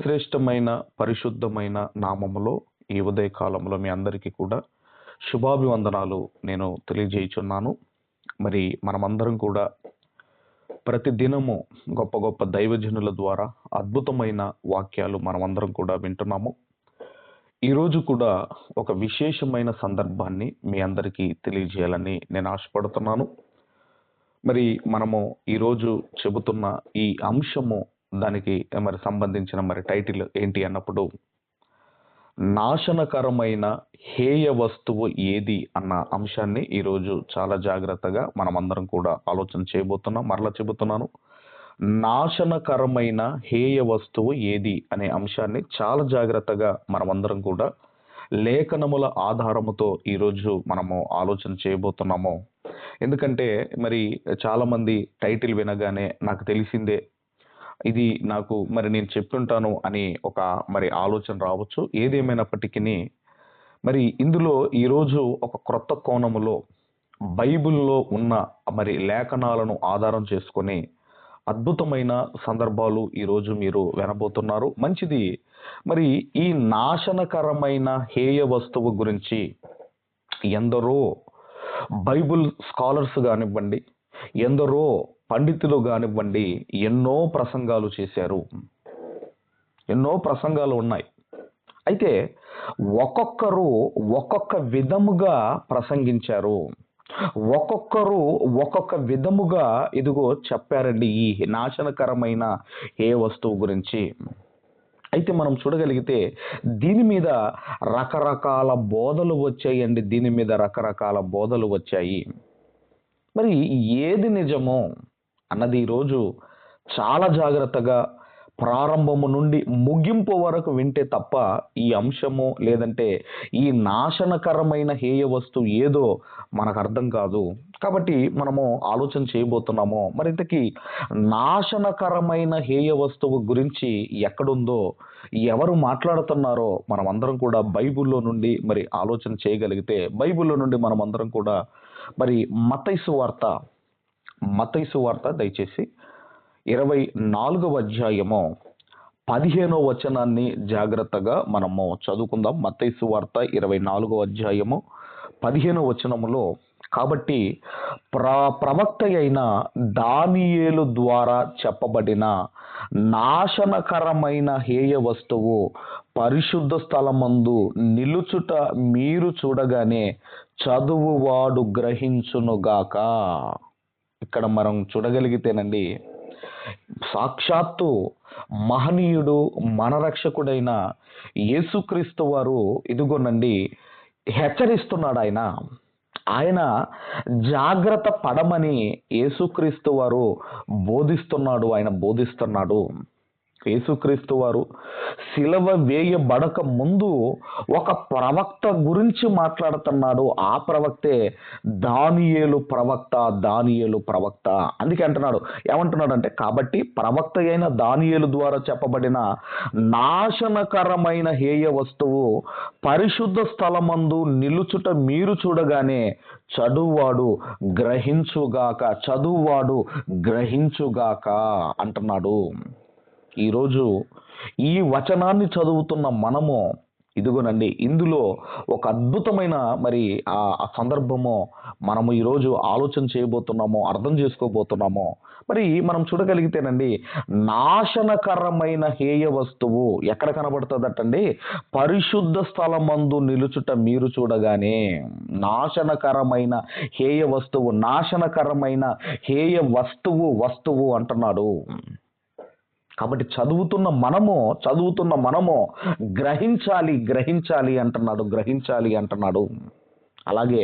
శ్రేష్టమైన పరిశుద్ధమైన నామములో ఈ ఉదయ కాలంలో మీ అందరికీ కూడా శుభాభివందనాలు నేను తెలియజేయుచున్నాను. మరి మనమందరం కూడా ప్రతి దినము గొప్ప గొప్ప దైవజనుల ద్వారా అద్భుతమైన వాక్యాలు మనమందరం కూడా వింటున్నాము. ఈరోజు కూడా ఒక విశేషమైన సందర్భాన్ని మీ అందరికీ తెలియజేయాలని నేను ఆశపడుతున్నాను. మరి మనము ఈరోజు చెబుతున్న ఈ అంశము దానికి మరి సంబంధించిన మరి టైటిల్ ఏంటి అన్నప్పుడు, నాశనకరమైన హేయ వస్తువు ఏది అన్న అంశాన్ని ఈరోజు చాలా జాగ్రత్తగా మనమందరం కూడా ఆలోచన చేయబోతున్నాం. మరలా చెబుతున్నాను, నాశనకరమైన హేయ వస్తువు ఏది అనే అంశాన్ని చాలా జాగ్రత్తగా మనమందరం కూడా లేఖనముల ఆధారముతో ఈరోజు మనము ఆలోచన చేయబోతున్నాము. ఎందుకంటే మరి చాలామంది టైటిల్ వినగానే నాకు తెలిసిందే, ఇది నాకు మరి నేను చెప్తుంటాను అని ఒక మరి ఆలోచన రావచ్చు. ఏదేమైనప్పటికీ మరి ఇందులో ఈరోజు ఒక క్రొత్త కోణములో బైబిల్లో ఉన్న మరి లేఖనాలను ఆధారం చేసుకొని అద్భుతమైన సందర్భాలు ఈరోజు మీరు వినబోతున్నారు. మంచిది. మరి ఈ నాశనకరమైన హేయ వస్తువు గురించి ఎందరో బైబిల్ స్కాలర్స్ కానివ్వండి, ఎందరో పండితులు కానివ్వండి, ఎన్నో ప్రసంగాలు చేశారు. ఎన్నో ప్రసంగాలు ఉన్నాయి. అయితే ఒక్కొక్కరు ఒక్కొక్క విధముగా ప్రసంగించారు. ఒక్కొక్కరు ఒక్కొక్క విధముగా ఇదిగో చెప్పారండి ఈ నాశనకరమైన ఏ వస్తువు గురించి. అయితే మనం చూడగలిగితే దీని మీద రకరకాల బోధలు వచ్చాయండి. దీని మీద రకరకాల బోధలు వచ్చాయి. మరి ఏది నిజమో అన్నది ఈరోజు చాలా జాగ్రత్తగా ప్రారంభము నుండి ముగింపు వరకు వింటే తప్ప ఈ అంశము లేదంటే ఈ నాశనకరమైన హేయ వస్తువు ఏదో మనకు అర్థం కాదు. కాబట్టి మనము ఆలోచన చేయబోతున్నాము, మరి ఇంతకీ నాశనకరమైన హేయ వస్తువు గురించి ఎక్కడుందో, ఎవరు మాట్లాడుతున్నారో మనం అందరం కూడా బైబిల్లో నుండి మరి ఆలోచన చేయగలిగితే, బైబిల్లో నుండి మనం అందరం కూడా మరి మత్తయి సువార్త దయచేసి 24వ అధ్యాయము 15వ వచనాన్ని జాగ్రత్తగా మనము చదువుకుందాం. మత్తయి సువార్త 24వ అధ్యాయము 15వ వచనములో, కాబట్టి ప్రవక్త అయిన దానియేలు ద్వారా చెప్పబడిన నాశనకరమైన హేయ వస్తువు పరిశుద్ధ స్థలమందు నిలుచుట మీరు చూడగానే చదువువాడు గ్రహించునుగాక. ఇక్కడ మనం చూడగలిగితేనండి, సాక్షాత్తు మహనీయుడు మన రక్షకుడైన యేసుక్రీస్తు వారు ఇదిగోనండి హెచ్చరిస్తున్నాడు. ఆయన జాగ్రత్త పడమని యేసుక్రీస్తు వారు బోధిస్తున్నాడు. యేసుక్రీస్తు వారు శిలువ వేయబడక ముందు ఒక ప్రవక్త గురించి మాట్లాడుతున్నాడు. ఆ ప్రవక్తే దానియేలు ప్రవక్త. అందుకే అంటున్నాడు, ఏమంటున్నాడు అంటే, కాబట్టి ప్రవక్త అయిన దానియేలు ద్వారా చెప్పబడిన నాశనకరమైన హేయ వస్తువు పరిశుద్ధ స్థలమందు నిలుచుట మీరు చూడగానే చదువువాడు గ్రహించుగాక అంటున్నాడు. ఈరోజు ఈ వచనాన్ని చదువుతున్న మనము ఇదిగోనండి, ఇందులో ఒక అద్భుతమైన మరి ఆ సందర్భము మనము ఈరోజు ఆలోచన చేయబోతున్నాము, అర్థం చేసుకోబోతున్నాము. మరి మనం చూడగలిగితేనండి, నాశనకరమైన హేయ వస్తువు ఎక్కడ కనబడుతుందటండి? పరిశుద్ధ స్థలమందు నిలుచుట మీరు చూడగానే. నాశనకరమైన హేయ వస్తువు, నాశనకరమైన హేయ వస్తువు అంటున్నాడు. కాబట్టి చదువుతున్న మనము గ్రహించాలి అంటున్నాడు. అలాగే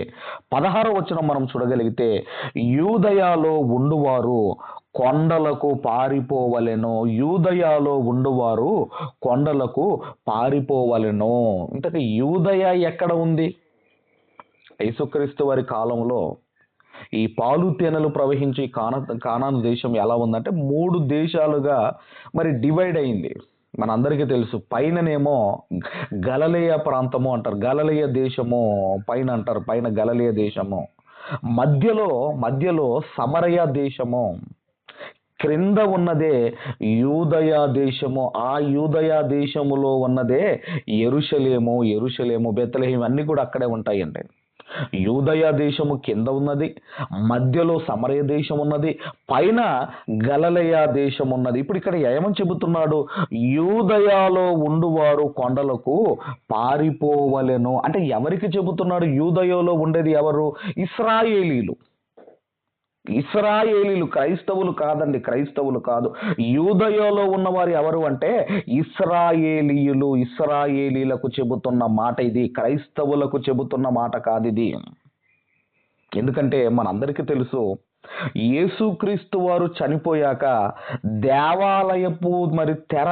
16వ వచనం మనం చూడగలిగితే, యూదయలో ఉండువారు కొండలకు పారిపోవలెను. ఇంతకీ యూదయ ఎక్కడ ఉంది? యేసుక్రీస్తు వారి కాలంలో ఈ పాలు తేనెలు ప్రవహించి కానాను దేశం ఎలా ఉందంటే 3 దేశాలుగా మరి డివైడ్ అయింది. మనందరికీ తెలుసు, పైననేమో గలిలయ ప్రాంతము అంటారు, గలిలయ దేశము పైన అంటారు, పైన గలిలయ దేశము, మధ్యలో సమరయ దేశము, క్రింద ఉన్నదే యూదయ దేశము, ఆ యూదయ దేశములో ఉన్నదే యెరూషలేము. యెరూషలేము, బెత్లెహేము అన్నీ కూడా అక్కడే ఉంటాయండి. యూదయ దేశము కింద ఉన్నది, మధ్యలో సమరయ దేశం ఉన్నది, పైన గలిలయ దేశం ఉన్నది. ఇప్పుడు ఇక్కడ ఏమని చెబుతున్నాడు? యూదయలో ఉండువారు కొండలకు పారిపోవలెను. అంటే ఎవరికి చెబుతున్నాడు? యూదయలో ఉండేది ఎవరు? ఇశ్రాయేలీలు. ఇశ్రాయేలీలు, క్రైస్తవులు కాదండి, క్రైస్తవులు కాదు. యూదయలో ఉన్నవారు ఎవరు అంటే ఇశ్రాయేలీయులు. ఇశ్రాయేలీలకు చెబుతున్న మాట ఇది, క్రైస్తవులకు చెబుతున్న మాట కాదు ఇది. ఎందుకంటే మనందరికీ తెలుసు, యేసుక్రీస్తు వారు చనిపోయాక దేవాలయపు తెర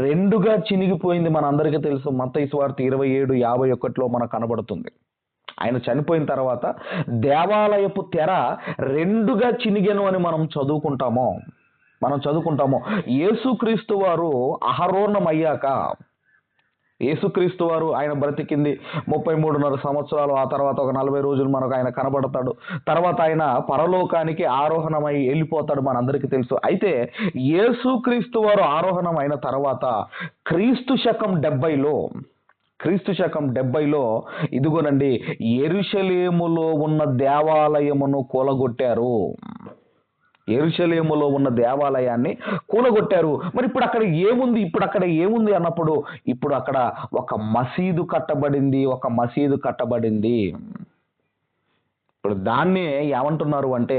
రెండుగా చినిగిపోయింది. మనందరికీ తెలుసు, మత్తయి సువార్త 27:51లో మనకు కనబడుతుంది. ఆయన చనిపోయిన తర్వాత దేవాలయపు తెర రెండుగా చినిగెను అని మనం చదువుకుంటాము. యేసుక్రీస్తు వారు అహరోన్నమయ్యాక, యేసుక్రీస్తు వారు ఆయన బ్రతికింది 33.5 సంవత్సరాలు. ఆ తర్వాత ఒక 40 రోజులు మనకు ఆయన కనబడతాడు. తర్వాత ఆయన పరలోకానికి ఆరోహణమై వెళ్ళిపోతాడు, మనందరికీ తెలుసు. అయితే యేసుక్రీస్తు వారు ఆరోహణం అయిన తర్వాత క్రీస్తు శకం 70లో ఇదిగోనండి యెరూషలేములో ఉన్న దేవాలయమును కూలగొట్టారు. యెరూషలేములో ఉన్న దేవాలయాన్ని కూలగొట్టారు. మరి ఇప్పుడు అక్కడ ఏముంది అన్నప్పుడు, ఇప్పుడు అక్కడ ఒక మసీదు కట్టబడింది. ఇప్పుడు దాన్నే ఏమంటున్నారు అంటే,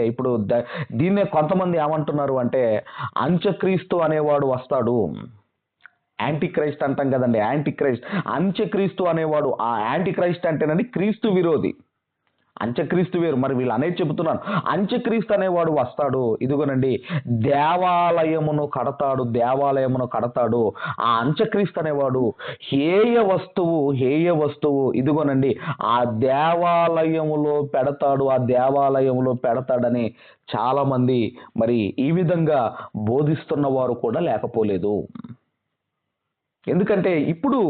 దీన్నే కొంతమంది ఏమంటున్నారు అంటే, అంత్యక్రీస్తు అనేవాడు వస్తాడు. యాంటీ క్రైస్ట్ అంటాం కదండి, యాంటీ క్రైస్ట్. అంత్యక్రీస్తు అనేవాడు, ఆ యాంటీ క్రైస్ట్ అంటేనండి క్రీస్తు విరోధి. అంత్యక్రీస్తు వేరు. మరి వీళ్ళు అనేది చెబుతున్నాను, అంత్యక్రీస్తు అనేవాడు వస్తాడు, ఇదిగోనండి దేవాలయమును కడతాడు. ఆ అంత్యక్రీస్తు అనేవాడు హేయ వస్తువు ఇదిగోనండి ఆ దేవాలయములో పెడతాడని చాలా మంది మరి ఈ విధంగా బోధిస్తున్న వారు కూడా లేకపోలేదు. ఎందుకంటే ఇప్పుడు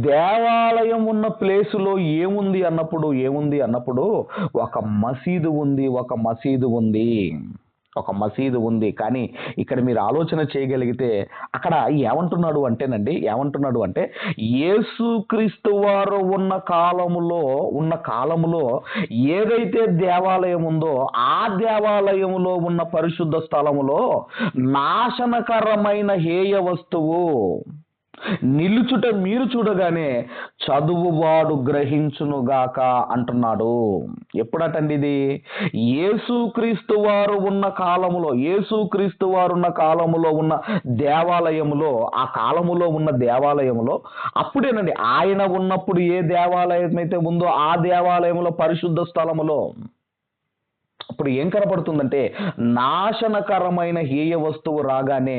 దేవాలయం ఉన్న ప్లేసులో ఏముంది అన్నప్పుడు ఒక మసీదు ఉంది. కానీ ఇక్కడ మీరు ఆలోచన చేయగలిగితే అక్కడ ఏమంటున్నాడు అంటే యేసుక్రీస్తు వారు ఉన్న కాలములో ఏదైతే దేవాలయం ఉందో ఆ దేవాలయములో ఉన్న పరిశుద్ధ స్థలములో నాశనకరమైన హేయ వస్తువు నిలుచుట మీరు చూడగానే చదువువాడు గ్రహించునుగాక అంటున్నాడు. ఎప్పుడటండి ఇది? యేసుక్రీస్తు వారు ఉన్న కాలములో ఉన్న దేవాలయములో, ఆ కాలములో ఉన్న దేవాలయములో అప్పుడేనండి ఆయన ఉన్నప్పుడు ఏ దేవాలయం అయితే ఉందో ఆ దేవాలయంలో పరిశుద్ధ స్థలములో ఇప్పుడు ఏం కనపడుతుందంటే నాశనకరమైన హేయ వస్తువు రాగానే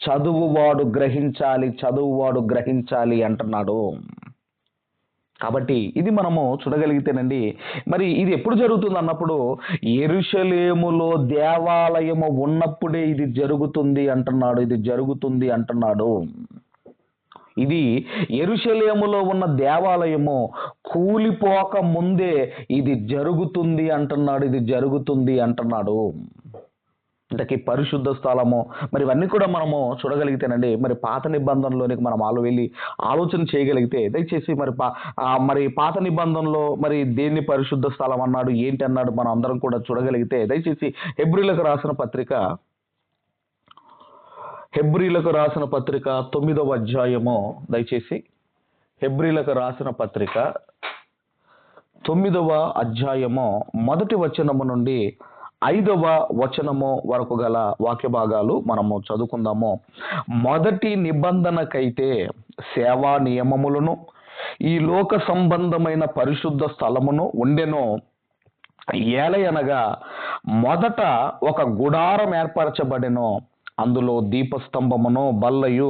చదువువాడు గ్రహించాలి అంటున్నాడు. కాబట్టి ఇది మనము చూడగలిగితేనండి, మరి ఇది ఎప్పుడు జరుగుతుంది అన్నప్పుడు యెరూషలేములో దేవాలయము ఉన్నప్పుడే ఇది జరుగుతుంది అంటున్నాడు. ఇది యెరూషలేములో ఉన్న దేవాలయము కూలిపోక ముందే ఇది జరుగుతుంది అంటున్నాడు. ఇంతకీ పరిశుద్ధ స్థలము మరి ఇవన్నీ కూడా మనము చూడగలిగితేనండి, మరి పాత నిబంధనలోనికి మనం వెళ్ళి ఆలోచన చేయగలిగితే దయచేసి మరి పాత నిబంధనలో మరి దేన్ని పరిశుద్ధ స్థలం అన్నాడు, ఏంటి అన్నాడు మనం అందరం కూడా చూడగలిగితే దయచేసి హెబ్రీలకు రాసిన పత్రిక 9వ అధ్యాయము, దయచేసి హెబ్రీలకు రాసిన పత్రిక 9వ అధ్యాయము 1వ వచనము నుండి 5వ వచనము వరకు గల వాక్య భాగాలు మనము చదువుకుందాము. మొదటి నిబంధనకైతే సేవా నియమములను ఈ లోక సంబంధమైన పరిశుద్ధ స్థలమును ఉండెను. ఏలయనగా మొదట ఒక గుడారం ఏర్పరచబడెను, అందులో దీపస్తంభమును బల్లయు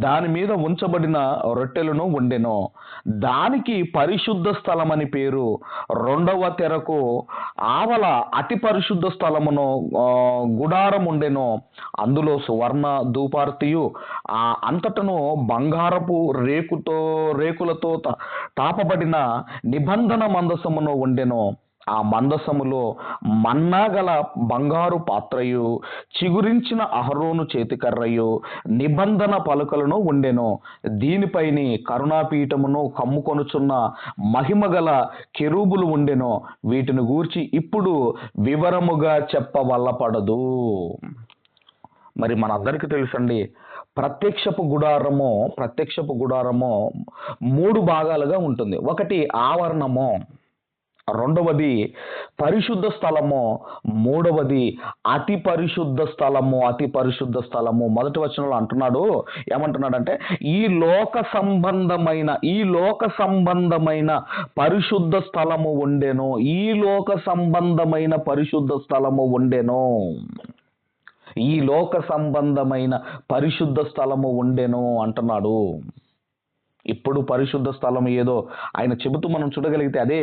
దాని మీద ఉంచబడిన రొట్టెలను ఉండెను. దానికి పరిశుద్ధ స్థలమని పేరు. రెండవ తెరకు ఆవల అతి పరిశుద్ధ స్థలమును గుడారం ఉండెను. అందులో సువర్ణ ధూపార్తియు అంతటను బంగారపు రేకులతో తాపబడిన నిబంధన మందసమును ఉండెను. ఆ మందసములో మన్నా గల బంగారు పాత్రయు చిగురించిన అహరోను చేతికర్రయు నిబంధన పలుకలను ఉండెను. దీనిపైని కరుణాపీఠమును కమ్ముకొనుచున్న మహిమగల కెరూబులు ఉండెను. వీటిని గూర్చి ఇప్పుడు వివరముగా చెప్పవల్లపడదు. మరి మనందరికీ తెలుసండి, ప్రత్యక్షపు గుడారము 3 భాగాలుగా ఉంటుంది. ఒకటి ఆవరణము, రెండవది పరిశుద్ధ స్థలము, మూడవది అతి పరిశుద్ధ స్థలము. మొదటి వచనంలో అంటున్నాడు, ఏమంటున్నాడంటే ఈ లోక సంబంధమైన పరిశుద్ధ స్థలము ఉండెను. ఈ లోక సంబంధమైన పరిశుద్ధ స్థలము ఉండెను అంటున్నాడు. ఇప్పుడు పరిశుద్ధ స్థలం ఏదో ఆయన చెబుతూ మనం చూడగలిగితే అదే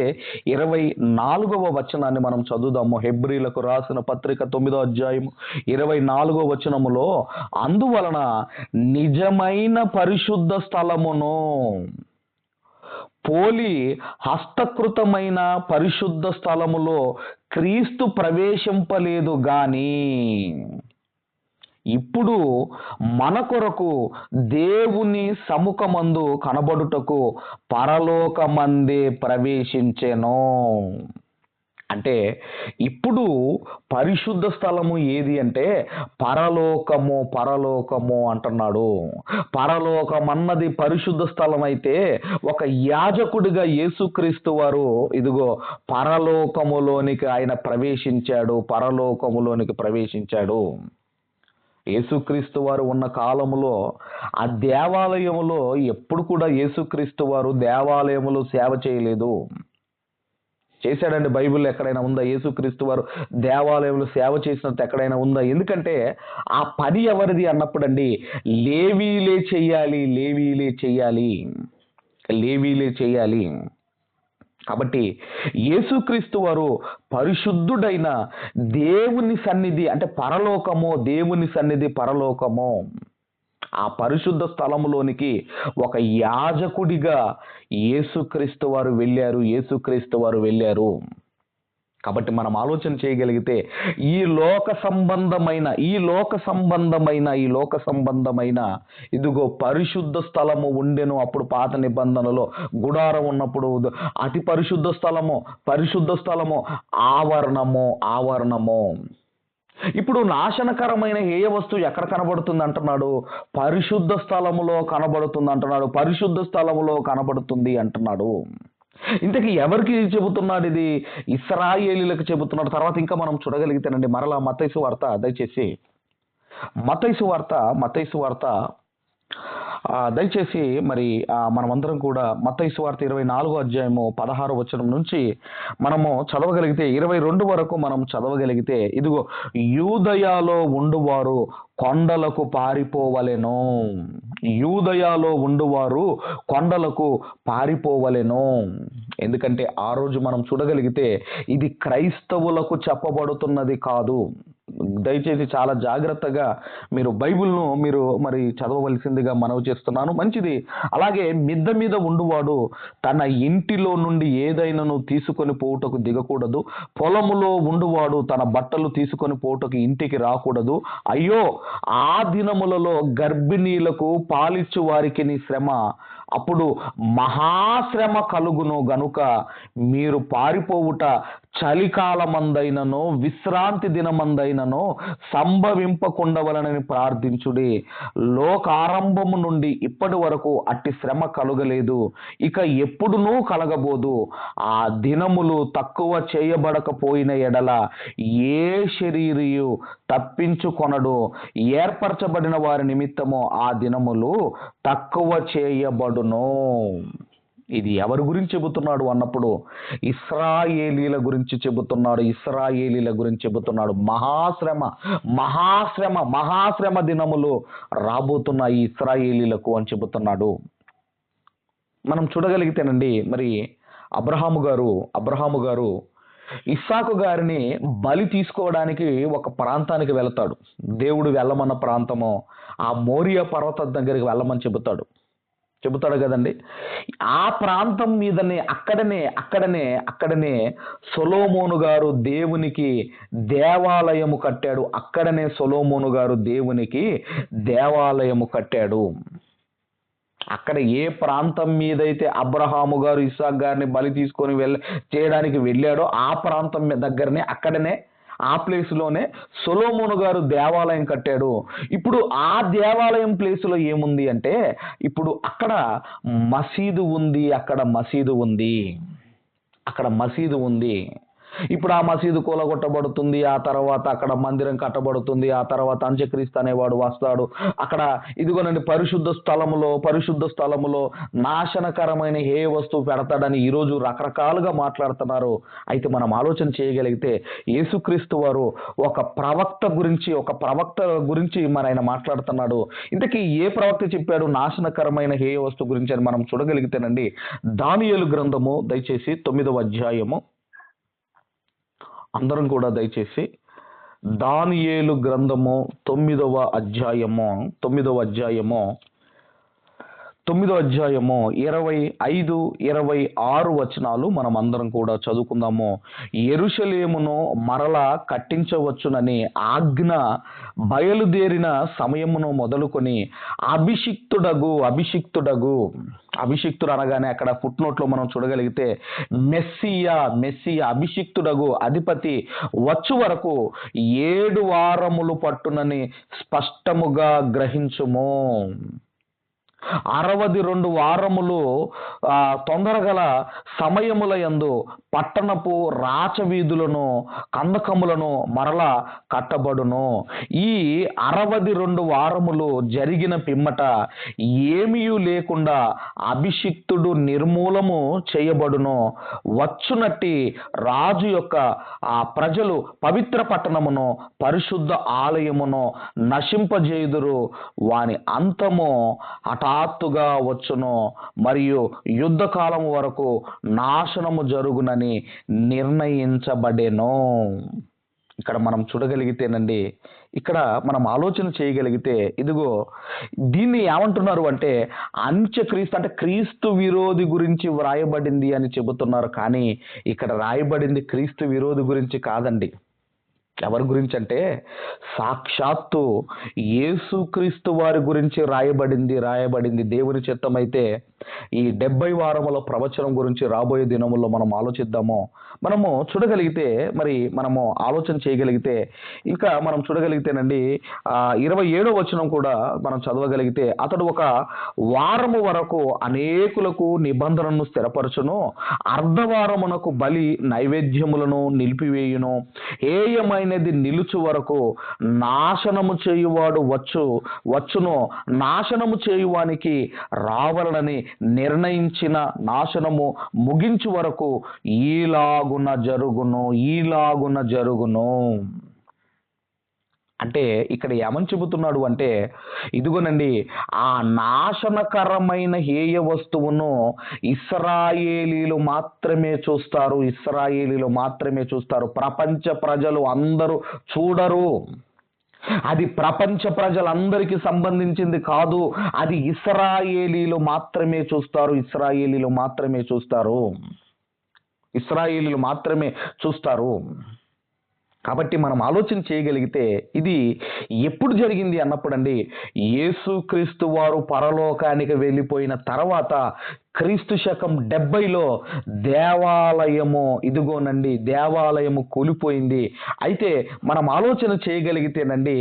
24వ వచనాన్ని మనం చదువుదాము. హెబ్రీలకు రాసిన పత్రిక 9వ అధ్యాయం 24వ వచనములో, అందువలన నిజమైన పరిశుద్ధ స్థలమును పోలి హస్తకృతమైన పరిశుద్ధ స్థలములో క్రీస్తు ప్రవేశింపలేదు గాని ఇప్పుడు మన కొరకు దేవుని సముఖమందు కనబడుటకు పరలోకమందే ప్రవేశించెను. అంటే ఇప్పుడు పరిశుద్ధ స్థలము ఏది అంటే పరలోకము అంటున్నాడు. పరలోకమన్నది పరిశుద్ధ స్థలం అయితే ఒక యాజకుడిగా యేసుక్రీస్తు వారు ఇదిగో పరలోకములోనికి ఆయన ప్రవేశించాడు. యేసుక్రీస్తు వారు ఉన్న కాలములో ఆ దేవాలయములో ఎప్పుడు కూడా యేసుక్రీస్తు వారు దేవాలయములో సేవ చేయలేదు. చేశాడండి? బైబిల్లో ఎక్కడైనా ఉందా యేసుక్రీస్తు వారు దేవాలయంలో సేవ చేసినట్టు ఎక్కడైనా ఉందా? ఎందుకంటే ఆ పని ఎవరిది అన్నప్పుడండి, లేవీలే చెయ్యాలి. కాబట్టి యేసుక్రీస్తు వారు పరిశుద్ధుడైన దేవుని సన్నిధి అంటే దేవుని సన్నిధి పరలోకము, ఆ పరిశుద్ధ స్థలములోనికి ఒక యాజకుడిగా యేసుక్రీస్తు వారు వెళ్ళారు. కాబట్టి మనం ఆలోచన చేయగలిగితే ఈ లోక సంబంధమైన ఇదిగో పరిశుద్ధ స్థలము ఉండెను. అప్పుడు పాత నిబంధనలో గుడారం ఉన్నప్పుడు అతి పరిశుద్ధ స్థలము ఆవరణము. ఇప్పుడు నాశనకరమైన హేయ వస్తువు ఎక్కడ కనబడుతుంది అంటున్నాడు? పరిశుద్ధ స్థలములో కనబడుతుంది అంటున్నాడు. ఇంతకీ ఎవరికి చెబుతున్నాడు? ఇది ఇశ్రాయేలీలకు చెబుతున్నాడు. తర్వాత ఇంకా మనం చూడగలిగితేనండి, మరలా మత్తయి సువార్త, దయచేసి మత్తయి సువార్త దయచేసి మరి మనమందరం కూడా మత్తయి సువార్త 24వ అధ్యాయము 16వ వచనం నుంచి మనము చదవగలిగితే 22 వరకు మనం చదవగలిగితే, ఇదిగో యూదయాలో ఉండువారు కొండలకు పారిపోవలెను. ఎందుకంటే ఆ రోజు మనం చూడగలిగితే ఇది క్రైస్తవులకు చెప్పబడుతున్నది కాదు. దయచేసి చాలా జాగ్రత్తగా మీరు బైబిల్ను మరి చదవవలసిందిగా మనవి చేస్తున్నాను. మంచిది. అలాగే మిద్ద మీద ఉండువాడు తన ఇంటిలో నుండి ఏదైనాను తీసుకొని పోవుటకు దిగకూడదు. పొలములో ఉండువాడు తన బట్టలు తీసుకొని పోవుటకు ఇంటికి రాకూడదు. అయ్యో, ఆ దినములలో గర్భిణీలకు పాలిచ్చు వారికి శ్రమ, అప్పుడు మహాశ్రమ కలుగును గనుక మీరు పారిపోవుట చలికాలమందైనను విశ్రాంతి దినమందైనను సంభవింపకుండవలనని ప్రార్థించుడి. లోకారంభము నుండి ఇప్పటి వరకు అట్టి శ్రమ కలుగలేదు, ఇక ఎప్పుడునూ కలగబోదు. ఆ దినములు తక్కువ చేయబడకపోయిన ఎడల ఏ శరీరియు తప్పించుకొనడు. ఏర్పరచబడిన వారి నిమిత్తము ఆ దినములు తక్కువ చేయబడును. ఇది ఎవరి గురించి చెబుతున్నాడు అన్నప్పుడు ఇశ్రాయేలీల గురించి చెబుతున్నాడు. మహాశ్రమ దినములు రాబోతున్నాయి ఇశ్రాయేలీలకు అని చెబుతున్నాడు. మనం చూడగలిగితేనండి, మరి అబ్రహాము గారు ఇస్సాకు గారిని బలి తీసుకోవడానికి ఒక ప్రాంతానికి వెళతాడు. దేవుడు వెళ్ళమన్న ప్రాంతము ఆ మోరియా పర్వతం దగ్గరికి వెళ్ళమని చెబుతాడు. చెబుతాడు కదండి. ఆ ప్రాంతం మీదనే అక్కడనే సొలొమోను గారు దేవునికి దేవాలయము కట్టాడు. అక్కడనే సొలొమోను గారు దేవునికి దేవాలయము కట్టాడు. అక్కడ ఏ ప్రాంతం మీదైతే అబ్రహాము గారు ఇస్సాకు గారిని బలి తీసుకొని చేయడానికి వెళ్ళాడో ఆ ప్రాంతం దగ్గరనే అక్కడనే ఆ ప్లేస్లోనే సొలొమోను గారు దేవాలయం కట్టాడు. ఇప్పుడు ఆ దేవాలయం ప్లేస్లో ఏముంది అంటే ఇప్పుడు అక్కడ మసీదు ఉంది. ఇప్పుడు ఆ మసీదు కూలగొట్టబడుతుంది. ఆ తర్వాత అక్కడ మందిరం కట్టబడుతుంది. ఆ తర్వాత అంత్యక్రీస్తు అనేవాడు వస్తాడు. అక్కడ ఇదిగోనండి పరిశుద్ధ స్థలములో నాశనకరమైన ఏ వస్తువు పెడతాడని ఈరోజు రకరకాలుగా మాట్లాడుతున్నారు. అయితే మనం ఆలోచన చేయగలిగితే యేసుక్రీస్తు వారు ఒక ప్రవక్త గురించి మరి ఆయన మాట్లాడుతున్నాడు. ఇంతకీ ఏ ప్రవక్త చెప్పాడు నాశనకరమైన ఏ వస్తువు గురించి అని మనం చూడగలిగితేనండి, దానియేలు గ్రంథము దయచేసి 9వ అధ్యాయము, అందరం కూడా దయచేసి దానియేలు గ్రంథము 9వ అధ్యాయము 25, 26 వచనాలు మనం అందరం కూడా చదువుకుందాము. యెరూషలేమును మరలా కట్టించవచ్చునని ఆజ్ఞ బయలుదేరిన సమయమును మొదలుకొని అభిషిక్తుడు అనగానే అక్కడ ఫుట్ నోట్లో మనం చూడగలిగితే మెస్సియా అభిషిక్తుడగు అధిపతి వచ్చు వరకు 7 వారములు పట్టునని స్పష్టముగా గ్రహించుము. 62 వారములు తొందరగల సమయముల యందు పట్టణపు రాచవీధులను కందకములను మరలా కట్టబడును. ఈ 62 వారములు జరిగిన పిమ్మట ఏమీయూ లేకుండా అభిషిక్తుడు నిర్మూలము చేయబడును. వచ్చునట్టి రాజు యొక్క ఆ ప్రజలు పవిత్ర పట్టణమును పరిశుద్ధ ఆలయమును నశింపజేయుదురు. వాని అంతము హఠాత్తుగా వచ్చును మరియు యుద్ధకాలము వరకు నాశనము జరుగునని నిర్ణయించబడెను. ఇక్కడ మనం చూడగలిగితేనండి, ఇక్కడ మనం ఆలోచన చేయగలిగితే ఇదిగో దీన్ని ఏమంటున్నారు అంటే అంత్యక్రీస్తు అంటే క్రీస్తు విరోధి గురించి వ్రాయబడింది అని చెబుతున్నారు. కానీ ఇక్కడ రాయబడింది క్రీస్తు విరోధి గురించి కాదండి. ఎవరి గురించి అంటే సాక్షాత్తు యేసుక్రీస్తు వారి గురించి రాయబడింది. దేవుని చిత్తమైతే ఈ 70 వారముల ప్రవచనం గురించి రాబోయే దినముల్లో మనం ఆలోచిద్దాము. మనము చూడగలిగితే మనము ఆలోచన చేయగలిగితే ఇంకా మనం చూడగలిగితేనండి 27వ వచనం కూడా మనం చదవగలిగితే అతడు ఒక వారము వరకు అనేకులకు నిబంధనను స్థిరపరచును, అర్ధవారమునకు బలి నైవేద్యములను నిలిపివేయును, హేయమైనది నిలుచు వరకు నాశనము చేయువాడు వచ్చును, నాశనము చేయువానికి రావాలని నిర్ణయించిన నాశనము ముగించు వరకు ఈలాగున జరుగును. అంటే ఇక్కడ ఏమని చెబుతున్నాడు అంటే ఇదిగోనండి, ఆ నాశనకరమైన హేయ వస్తువును ఇశ్రాయేలీలు మాత్రమే చూస్తారు. ప్రపంచ ప్రజలు అందరూ చూడరు. అది ప్రపంచ ప్రజలందరికీ సంబంధించింది కాదు. అది ఇశ్రాయేలీలు మాత్రమే చూస్తారు. కాబట్టి మనం ఆలోచన చేయగలిగితే ఇది ఎప్పుడు జరిగింది అన్నప్పుడు అండి, యేసుక్రీస్తు వారు పరలోకానికి వెళ్ళిపోయిన తర్వాత క్రీస్తు శకం 70లో దేవాలయము కూలిపోయింది. అయితే మనం ఆలోచన చేయగలిగితేనండి,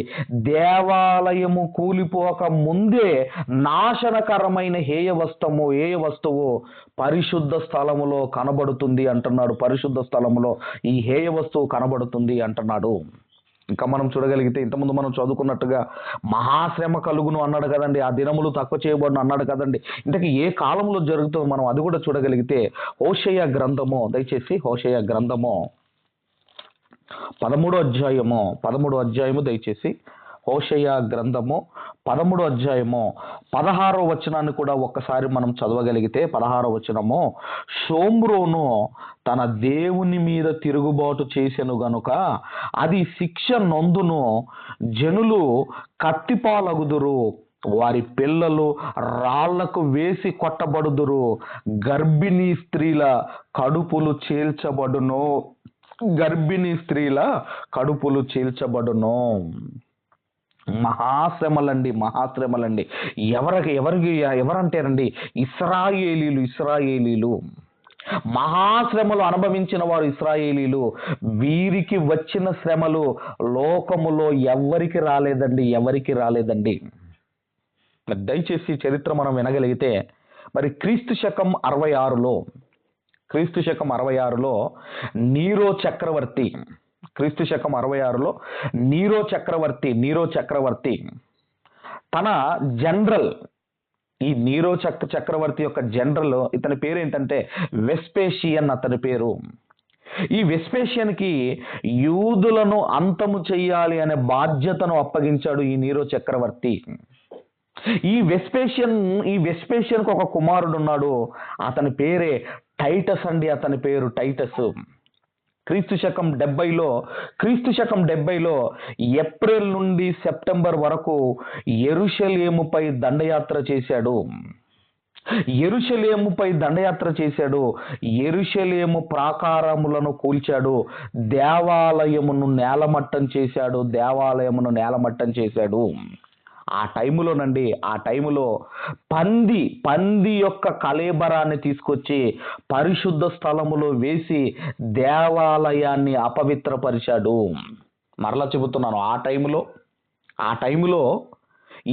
దేవాలయము కూలిపోక ముందే నాశనకరమైన హేయ వస్తువు పరిశుద్ధ స్థలములో కనబడుతుంది అంటున్నాడు. పరిశుద్ధ స్థలములో ఈ హేయ వస్తువు కనబడుతుంది అంటున్నాడు. ఇంకా మనం చూడగలిగితే ఇంతకుముందు మనం చదువుకున్నట్టుగా మహాశ్రమ కలుగును అన్నాడు కదండి, ఆ దినములు తక్కువ చేయబడును అన్నాడు కదండి. ఇంతకీ ఏ కాలంలో జరుగుతుందో మనం అది కూడా చూడగలిగితే హోషేయ గ్రంథము దయచేసి 13వ అధ్యాయము దయచేసి హోషేయ గ్రంథము 13వ అధ్యాయము 16వ వచనాన్ని కూడా ఒక్కసారి మనం చదవగలిగితే 16వ వచనము, షోమ్రోను తన దేవుని మీద తిరుగుబాటు చేసెను గనుక అది శిక్ష నొందును, జనులు కత్తిపాలగుదురు, వారి పిల్లలు రాళ్లకు వేసి కొట్టబడుదురు, గర్భిణీ స్త్రీల కడుపులు చీల్చబడును. గర్భిణీ స్త్రీల కడుపులు చీల్చబడును. మహాశ్రమలండి, మహాశ్రమలండి. ఎవరంటేనండి, ఇస్రాయేలీలు మహాశ్రమలు అనుభవించిన వారు ఇస్రాయేలీలు. వీరికి వచ్చిన శ్రమలు లోకములో ఎవరికి రాలేదండి. దయచేసి చరిత్ర మనం వినగలిగితే, మరి క్రీస్తు శకం 66లో నీరో చక్రవర్తి, నీరో చక్రవర్తి తన జనరల్, ఈ నీరో చక్రవర్తి యొక్క జనరల్, ఇతని పేరు ఏంటంటే వెస్పేషియన్ అతని పేరు. ఈ వెస్పేషియన్కి యూదులను అంతము చెయ్యాలి అనే బాధ్యతను అప్పగించాడు ఈ నీరో చక్రవర్తి. ఈ వెస్పేషియన్కు ఒక కుమారుడు ఉన్నాడు. అతని పేరే టైటస్ అండి. అతని పేరు టైటస్. క్రీస్తు శకం 70లో ఏప్రిల్ నుండి సెప్టెంబర్ వరకు యెరూషలేముపై దండయాత్ర చేశాడు. యెరూషలేము ప్రాకారములను కూల్చాడు. దేవాలయమును నేలమట్టం చేశాడు. ఆ టైములో పంది యొక్క కళేబరాన్ని తీసుకొచ్చి పరిశుద్ధ స్థలములో వేసి దేవాలయాన్ని అపవిత్రపరిచాడు. మరలా చెబుతున్నాను, ఆ టైములో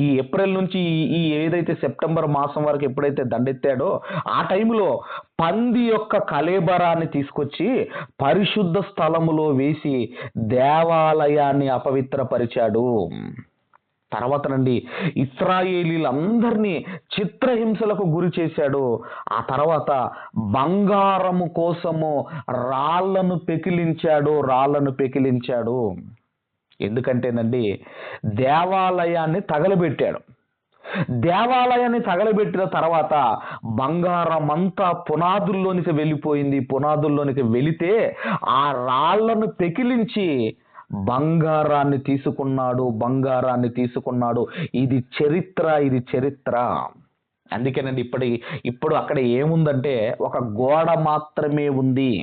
ఈ ఏప్రిల్ నుంచి ఈ ఏదైతే సెప్టెంబర్ మాసం వరకు ఎప్పుడైతే దండెత్తాడో, ఆ టైములో పంది యొక్క కళేబరాన్ని తీసుకొచ్చి పరిశుద్ధ స్థలములో వేసి దేవాలయాన్ని అపవిత్రపరిచాడు. తర్వాతనండి, ఇశ్రాయేలీలందరినీ చిత్రహింసలకు గురి చేశాడు. ఆ తర్వాత బంగారము కోసము రాళ్లను పెకిలించాడు. ఎందుకంటేనండి, దేవాలయాన్ని తగలబెట్టిన తర్వాత బంగారం అంతా పునాదుల్లోనికి వెళితే ఆ రాళ్లను పెకిలించి బంగారాన్ని తీసుకున్నాడు. ఇది చరిత్ర. అందుకేనండి, ఇప్పుడు అక్కడ ఏముందంటే ఒక గోడ మాత్రమే ఉంది.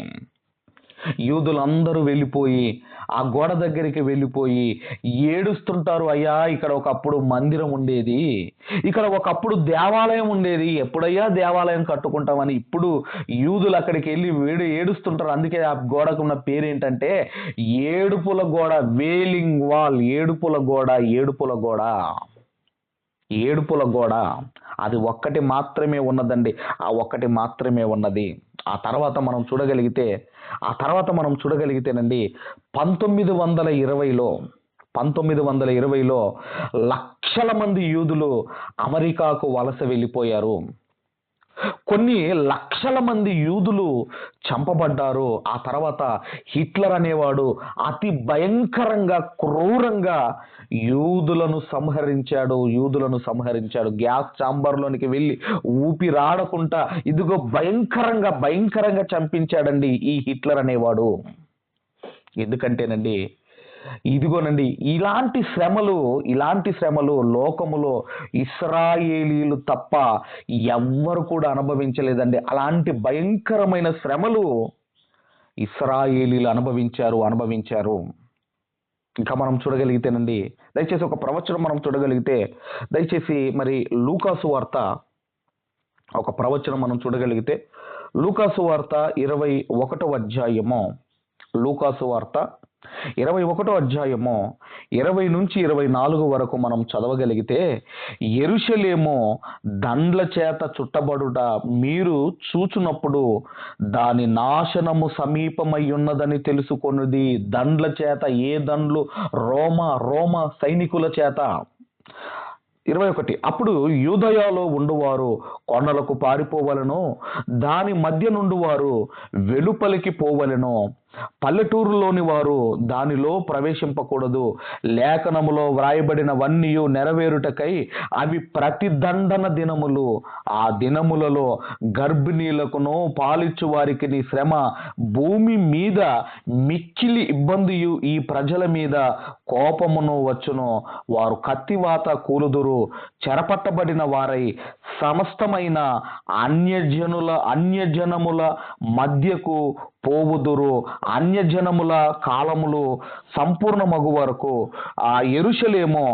యూదులందరూ ఆ గోడ దగ్గరికి వెళ్ళిపోయి ఏడుస్తుంటారు. అయ్యా, ఇక్కడ ఒకప్పుడు మందిరం ఉండేది, ఇక్కడ ఒకప్పుడు దేవాలయం ఉండేది, ఎప్పుడయ్యా దేవాలయం కట్టుకుంటామని ఇప్పుడు యూదులు అక్కడికి వెళ్ళి ఏడుస్తుంటారు. అందుకే ఆ గోడకు ఉన్న పేరు ఏంటంటే ఏడుపుల గోడ, వేలింగ్ వాల్. ఏడుపుల గోడ. అది ఒక్కటి మాత్రమే ఉన్నదండి. ఆ ఒక్కటి మాత్రమే ఉన్నది. ఆ తర్వాత మనం చూడగలిగితేనండి, 1920లో లక్షల మంది యూదులు అమెరికాకు వలస వెళ్ళిపోయారు. కొన్ని లక్షల మంది యూదులు చంపబడ్డారు. ఆ తర్వాత హిట్లర్ అనేవాడు అతి భయంకరంగా, క్రూరంగా యూదులను సంహరించాడు. గ్యాస్ ఛాంబర్లోనికి వెళ్ళి ఊపిరాడకుండా ఇదిగో భయంకరంగా చంపించాడండి ఈ హిట్లర్ అనేవాడు. ఎందుకంటేనండి, ఇదిగోనండి, ఇలాంటి శ్రమలు లోకములో ఇశ్రాయేలీలు తప్ప ఎవ్వరు కూడా అనుభవించలేదండి. అలాంటి భయంకరమైన శ్రమలు ఇశ్రాయేలీలు అనుభవించారు. ఇంకా మనం చూడగలిగితేనండి, దయచేసి ఒక ప్రవచనం మనం చూడగలిగితే, దయచేసి మరి లూకాసు వార్త ఒక ప్రవచనం మనం చూడగలిగితే, లూకాసు వార్త 21వ అధ్యాయము, 20 నుంచి 24 వరకు మనం చదవగలిగితే, యెరూషలేము దండ్ల చేత చుట్టబడుట మీరు చూచునప్పుడు దాని నాశనము సమీపమై ఉన్నదని తెలుసుకొనుడి. దండ్ల చేత, ఏ దండ్లు? రోమ సైనికుల చేత. 21, అప్పుడు యూదయలో ఉండువారు కొండలకు పారిపోవలను, దాని మధ్య నుండి వారు వెలుపలికి పోవలను. పల్లెటూరులోని వారు దానిలో ప్రవేశింపకూడదు. లేఖనములో వ్రాయబడినవన్నీ నెరవేరుటకై అవి ప్రతిదండన దినములు. ఆ దినములలో గర్భిణీలకును పాలిచ్చు వారికి శ్రమ, భూమి మీద మిక్కిలి ఇబ్బందియు ఈ ప్రజల మీద కోపమును వచ్చును. వారు కత్తివాత కూలుదురు, చెరపట్టబడిన వారై సమస్తమైన అన్యజనముల మధ్యకు పోవుదురు. అన్యజనముల కాలములు సంపూర్ణమగు వరకు ఆ యెరూషలేము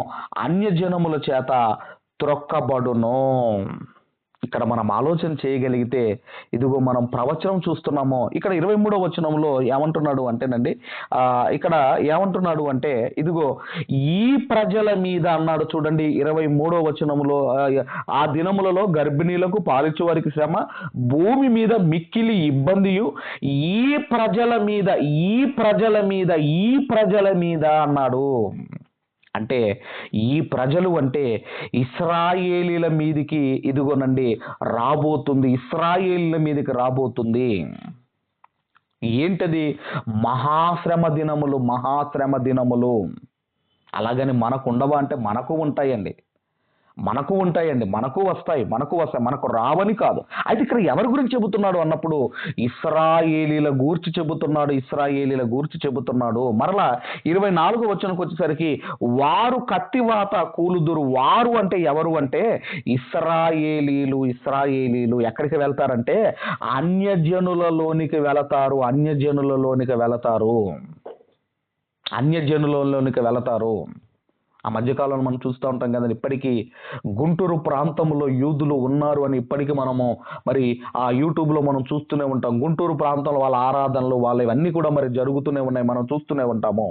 అన్యజనముల చేత త్రొక్కబడును. ఇక్కడ మనం ఆలోచన చేయగలిగితే ఇదిగో మనం ప్రవచనం చూస్తున్నాము. ఇక్కడ 23వ వచనంలో ఏమంటున్నాడు అంటేనండి, ఇక్కడ ఏమంటున్నాడు అంటే ఇదిగో ఈ ప్రజల మీద అన్నాడు చూడండి. 23వ వచనంలో ఆ దినములలో గర్భిణీలకు పాలిచ్చు వారికి శ్రమ, భూమి మీద మిక్కిలి ఇబ్బందియు ఈ ప్రజల మీద అన్నాడు. అంటే ఈ ప్రజలు అంటే ఇశ్రాయేలీల మీదికి ఇదిగోనండి రాబోతుంది. ఇశ్రాయేలీల మీదకి రాబోతుంది. ఏంటది? మహాశ్రమ దినములు. అలాగని మనకు ఉండవా అంటే మనకు ఉంటాయండి, మనకు వస్తాయి. మనకు రావని కాదు. అయితే ఇక్కడ ఎవరి గురించి చెబుతున్నాడు అన్నప్పుడు ఇశ్రాయేలీల గూర్చి చెబుతున్నాడు. మరలా 24వ వచనంకి వచ్చేసరికి వారు కత్తివాత కూలుదురు. వారు అంటే ఎవరు అంటే ఇశ్రాయేలీలు. ఎక్కడికి వెళ్తారంటే అన్యజనులలోనికి వెళతారు. ఆ మధ్యకాలంలో మనం చూస్తూ ఉంటాం కదా, ఇప్పటికీ గుంటూరు ప్రాంతంలో యూదులు ఉన్నారు అని ఇప్పటికీ మనము మరి ఆ యూట్యూబ్లో మనం చూస్తూనే ఉంటాం. గుంటూరు ప్రాంతంలో వాళ్ళ ఆరాధనలు వాళ్ళ ఇవన్నీ కూడా మరి జరుగుతూనే ఉన్నాయి, మనం చూస్తూనే ఉంటాము.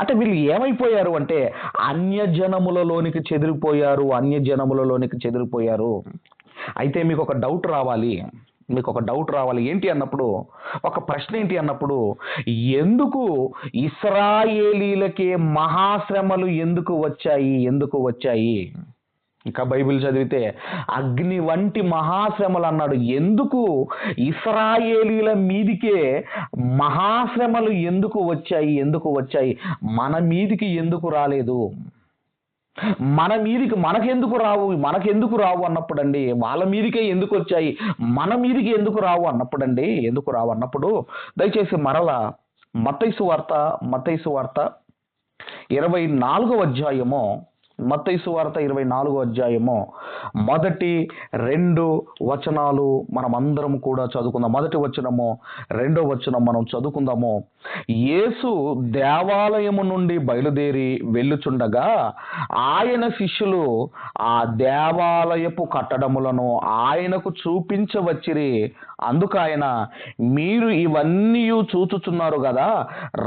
అంటే వీళ్ళు ఏమైపోయారు అంటే అన్యజనములలోనికి చెదిరిపోయారు. అయితే మీకు ఒక డౌట్ రావాలి. ఏంటి అన్నప్పుడు, ఒక ప్రశ్న ఏంటి అన్నప్పుడు, ఎందుకు ఇశ్రాయేలీలకే మహాశ్రమలు ఎందుకు వచ్చాయి? ఇంకా బైబిల్ చదివితే అగ్ని వంటి మహాశ్రమలు అన్నాడు. ఎందుకు ఇశ్రాయేలీల మీదికే మహాశ్రమలు ఎందుకు వచ్చాయి? మన మీదికి ఎందుకు రాలేదు? మనకెందుకు రావు అన్నప్పుడు అండి, వాళ్ళ మీదికే ఎందుకు వచ్చాయి, మన మీదికి ఎందుకు రావు అన్నప్పుడు దయచేసి మరలా మత్తయి సువార్త 24వ అధ్యాయము, మత్తయి సువార్త 24వ అధ్యాయము మొదటి 2 వచనాలు మనం అందరం కూడా చదువుకుందాం. మొదటి వచనము, 2వ వచనం మనం చదువుకుందాము. యేసు దేవాలయము నుండి బయలుదేరి వెళ్ళుచుండగా ఆయన శిష్యులు ఆ దేవాలయపు కట్టడములను ఆయనకు చూపించవచ్చిరి. అందుకు ఆయన, మీరు ఇవన్నీ చూచుచున్నారు కదా,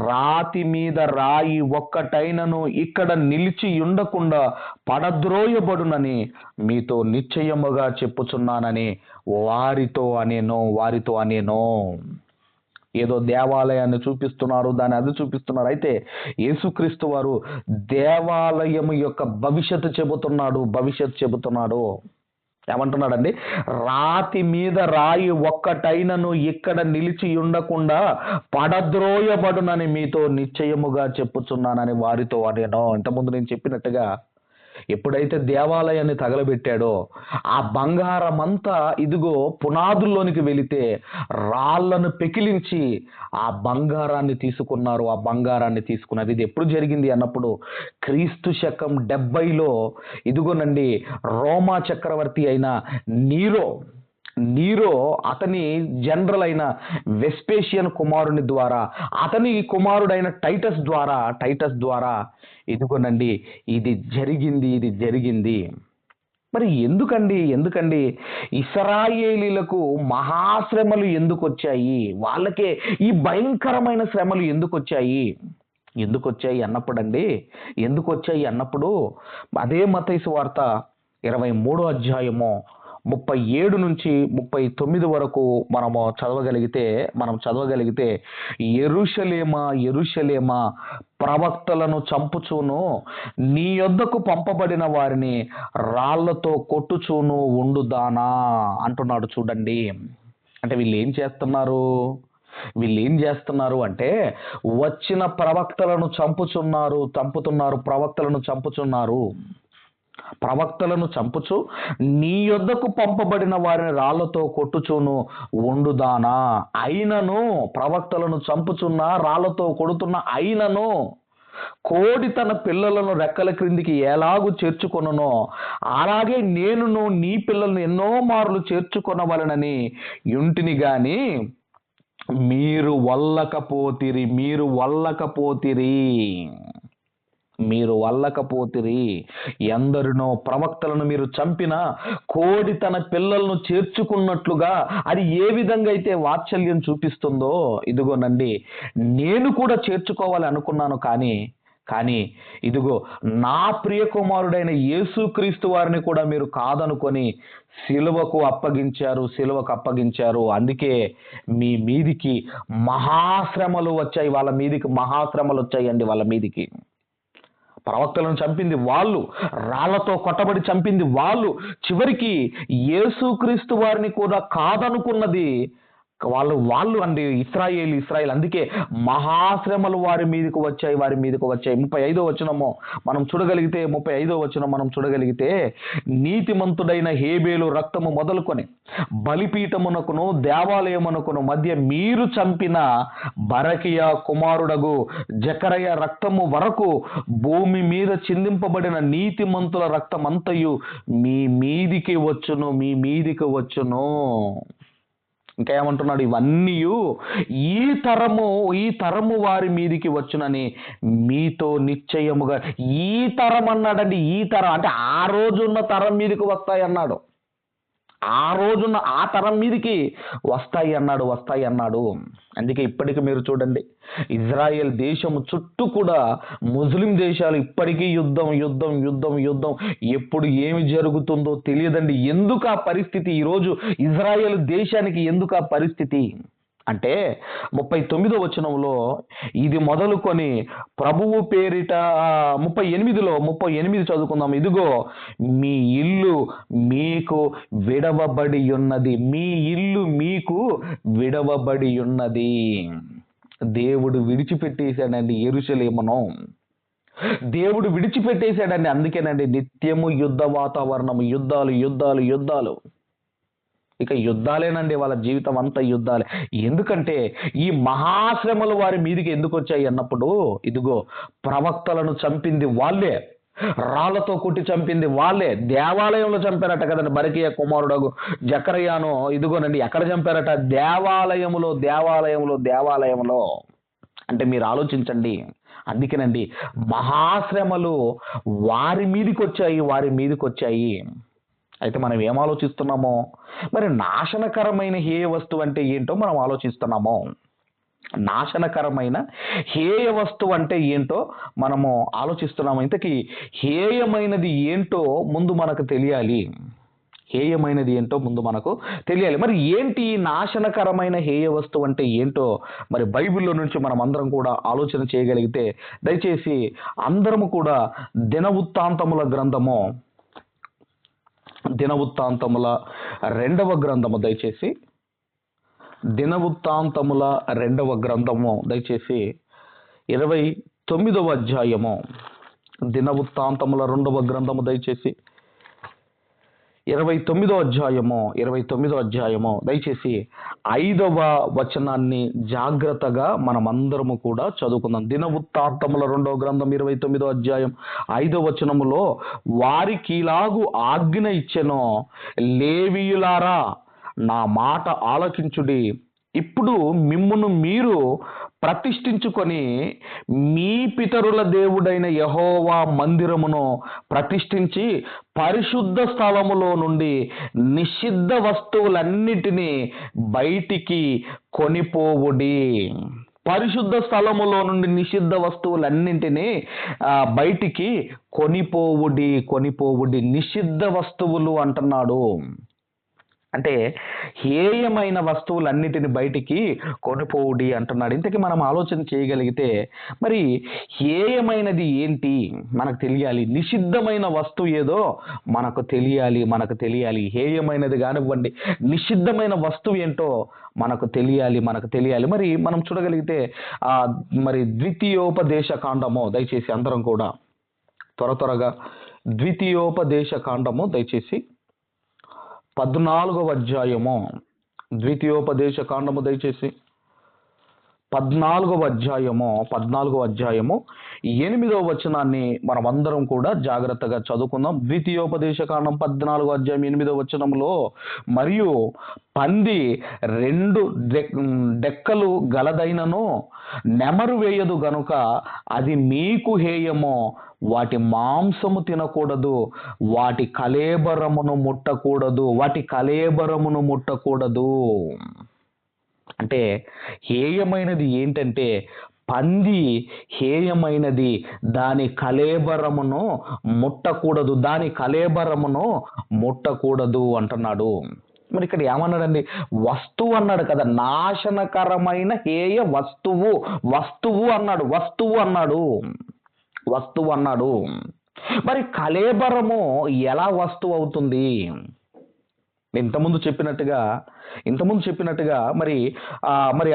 రాతి మీద రాయి ఒక్కటైనను ఇక్కడ నిలిచి ఉండకుండా పడద్రోయబడునని మీతో నిశ్చయముగా చెప్పుచున్నానని వారితో అనేను. ఏదో దేవాలయాన్ని చూపిస్తున్నారు, దాన్ని అది చూపిస్తున్నారు. అయితే యేసుక్రీస్తు వారు దేవాలయము యొక్క భవిష్యత్తు చెబుతున్నాడు. ఏమంటున్నాడండి? రాతి మీద రాయి ఒక్కటైనను ఇక్కడ నిలిచి ఉండకుండా పడద్రోయబడునని మీతో నిశ్చయముగా చెప్పుచున్నానని వారితో అనేను. ఇంతకుముందు నేను చెప్పినట్టుగా ఎప్పుడైతే దేవాలయాన్ని తగలబెట్టాడో ఆ బంగారమంతా ఇదిగో పునాదుల్లోనికి వెళితే రాళ్లను పెకిలించి ఆ బంగారాన్ని తీసుకున్నారు. ఇది ఎప్పుడు జరిగింది అన్నప్పుడు క్రీస్తు శకం 70లో ఇదిగోనండి రోమా చక్రవర్తి అయిన నీరో అతని జనరల్ అయిన వెస్పేషియన్ కుమారుని ద్వారా, అతని కుమారుడైన టైటస్ ద్వారా ఇదిగోనండి ఇది జరిగింది. మరి ఎందుకండి ఇశ్రాయేలీలకు మహాశ్రమలు ఎందుకు వచ్చాయి? వాళ్ళకే ఈ భయంకరమైన శ్రమలు ఎందుకు వచ్చాయి అన్నప్పుడు అదే మత్తయి సువార్త 23వ అధ్యాయము 37 నుంచి 39 వరకు మనం చదవగలిగితే యెరూషలేమా ప్రవక్తలను చంపుచూను, నీ యొద్దకు పంపబడిన వారిని రాళ్లతో కొట్టుచూను ఉండుదానా అంటున్నాడు. చూడండి, అంటే వీళ్ళు ఏం చేస్తున్నారు? వీళ్ళు ఏం చేస్తున్నారు అంటే వచ్చిన ప్రవక్తలను చంపుతున్నారు, ప్రవక్తలను చంపుచు నీ యొద్దకు పంపబడిన వారిని రాళ్లతో కొట్టుచును ఉండుదానా. అయినను ప్రవక్తలను చంపుచున్న రాళ్లతో కొడుతున్న అయినను కోడి తన పిల్లలను రెక్కల క్రిందికి ఎలాగూ చేర్చుకొనునో అలాగే నేనును నీ పిల్లలను ఎన్నో మార్లు చేర్చుకొనవలెనని యుంటిని గాని మీరు వల్లకపోతిరి. ఎందరినో ప్రవక్తలను మీరు చంపిన కోడి తన పిల్లలను చేర్చుకున్నట్లుగా అది ఏ విధంగా అయితే వాత్సల్యం చూపిస్తుందో, ఇదిగోనండి నేను కూడా చేర్చుకోవాలి అనుకున్నాను, కానీ ఇదిగో నా ప్రియ కుమారుడైన యేసుక్రీస్తు వారిని కూడా మీరు కాదనుకొని సిలువకు అప్పగించారు. అందుకే మీ మీదికి మహాశ్రమలు వచ్చాయి. మహాశ్రమలు వచ్చాయండి వాళ్ళ మీదికి. ప్రవక్తలను చంపింది వాళ్ళు, రాళ్లతో కొట్టబడి చంపింది వాళ్ళు, చివరికి యేసుక్రీస్తు వారిని కూడా కాదనుకున్నది వాళ్ళు అండి, ఇస్రాయేల్. అందుకే మహాశ్రమలు వారి మీదకు వచ్చాయి. 35వ వచనము మనం చూడగలిగితే నీతిమంతుడైన హేబేలు రక్తము మొదలుకొని బలిపీఠమునకును దేవాలయమునకును మధ్య మీరు చంపిన బరకియా కుమారుడగు జకరయ రక్తము వరకు భూమి మీద చిందింపబడిన నీతిమంతుల రక్తమంతయు మీ మీదికి వచ్చును. ఇంకా ఏమంటున్నాడు? ఇవన్నీ ఈ తరము వారి మీదికి వచ్చునని మీతో నిశ్చయముగా. ఈ తరం అన్నాడండి. ఈ తరం అంటే ఆ రోజున్న తరం మీదకి వస్తాయి అన్నాడు. ఆ తరం మీదికి వస్తాయి అన్నాడు. అందుకే ఇప్పటికీ మీరు చూడండి, ఇజ్రాయెల్ దేశం చుట్టూ కూడా ముస్లిం దేశాలు ఇప్పటికీ యుద్ధం. ఎప్పుడు ఏమి జరుగుతుందో తెలియదండి. ఎందుకు ఆ పరిస్థితి? ఈరోజు ఇజ్రాయెల్ దేశానికి ఎందుకు ఆ పరిస్థితి అంటే 39వ వచనంలో ఇది మొదలుకొని ప్రభువు పేరిట 38 చదువుకుందాం. ఇదిగో మీ ఇల్లు మీకు విడవబడి ఉన్నది. దేవుడు విడిచిపెట్టేశాడండి యెరూషలేమును. అందుకేనండి నిత్యము యుద్ధ వాతావరణం, యుద్ధాలు. ఇక యుద్ధాలేనండి, వాళ్ళ జీవితం అంతా యుద్ధాలే. ఎందుకంటే ఈ మహాశ్రమలు వారి మీదికి ఎందుకు వచ్చాయి అన్నప్పుడు, ఇదిగో ప్రవక్తలను చంపింది వాళ్ళే, రాళ్లతో కొట్టి చంపింది వాళ్ళే. దేవాలయంలో చంపారట కదండి బరకియ కుమారుడు జకరయాను. ఇదిగోనండి ఎక్కడ చంపారట? దేవాలయంలో. అంటే మీరు ఆలోచించండి. అందుకేనండి మహాశ్రమలు వారి మీదికి వచ్చాయి. అయితే మనం ఏం ఆలోచిస్తున్నామో, మరి నాశనకరమైన హేయ వస్తువు అంటే ఏంటో మనం ఆలోచిస్తున్నాము. నాశనకరమైన హేయ వస్తువు అంటే ఏంటో మనము ఆలోచిస్తున్నాము. ఇంతకీ హేయమైనది ఏంటో ముందు మనకు తెలియాలి. మరి ఏంటి నాశనకరమైన హేయ వస్తువు అంటే ఏంటో మరి బైబిల్లో నుంచి మనం అందరం కూడా ఆలోచన చేయగలిగితే, దయచేసి అందరము కూడా దినవృత్తాంతముల 2వ గ్రంథము దయచేసి దినవృత్తాంతముల 2వ గ్రంథము దయచేసి 29వ అధ్యాయము. దినవృత్తాంతముల 2వ గ్రంథము దయచేసి 29వ అధ్యాయము దయచేసి 5వ వచనాన్ని జాగ్రత్తగా మనమందరము కూడా చదువుకుందాం. దినవృత్తాంతముల 2వ గ్రంథం 29వ అధ్యాయం 5వ వచనములో వారికి ఇలాగు ఆజ్ఞ ఇచ్చెను, లేవీయులారా నా మాట ఆలకించుడి. ఇప్పుడు మిమ్మును మీరు ప్రతిష్ఠించుకొని మీ పితరుల దేవుడైన యెహోవా మందిరమును ప్రతిష్ఠించి పరిశుద్ధ స్థలములో నుండి నిషిద్ధ వస్తువులన్నిటినీ బయటికి కొనిపోవుడి. పరిశుద్ధ స్థలములో నుండి నిషిద్ధ వస్తువులన్నింటినీ బయటికి కొనిపోవుడి. నిషిద్ధ వస్తువులు అంటున్నాడు. అంటే హేయమైన వస్తువులన్నిటిని బయటికి కొనిపోవుడి అంటున్నాడు. ఇంతకీ మనం ఆలోచన చేయగలిగితే మరి హేయమైనది ఏంటి మనకు తెలియాలి, నిషిద్ధమైన వస్తువు ఏదో మనకు తెలియాలి. హేయమైనది కానివ్వండి, నిషిద్ధమైన వస్తువు ఏంటో మనకు తెలియాలి. మరి మనం చూడగలిగితే ఆ మరి ద్వితీయోపదేశ కాండము, దయచేసి అందరం కూడా త్వరగా ద్వితీయోపదేశ కాండము దయచేసి 14వ అధ్యాయము, ద్వితీయోపదేశ కాండము దయచేసి 14వ అధ్యాయము 8వ వచనాన్ని మనం అందరం కూడా జాగ్రత్తగా చదువుకుందాం. ద్వితీయోపదేశ కాండం 14వ అధ్యాయం 8వ వచనంలో, మరియు పంది 2 డెక్కలు గలదైనను నెమరు వేయదు గనుక అది మీకు హేయము, వాటి మాంసము తినకూడదు, వాటి కళేబరమును ముట్టకూడదు. అంటే హేయమైనది ఏంటంటే పంది హేయమైనది, దాని కళేబరమును ముట్టకూడదు అంటున్నాడు. మరి ఇక్కడ ఏమన్నాడండి? వస్తువు అన్నాడు కదా, నాశనకరమైన హేయ వస్తువు అన్నాడు. మరి కళేబరము ఎలా వస్తువు అవుతుంది? ఇంతకుముందు చెప్పినట్టుగా మరి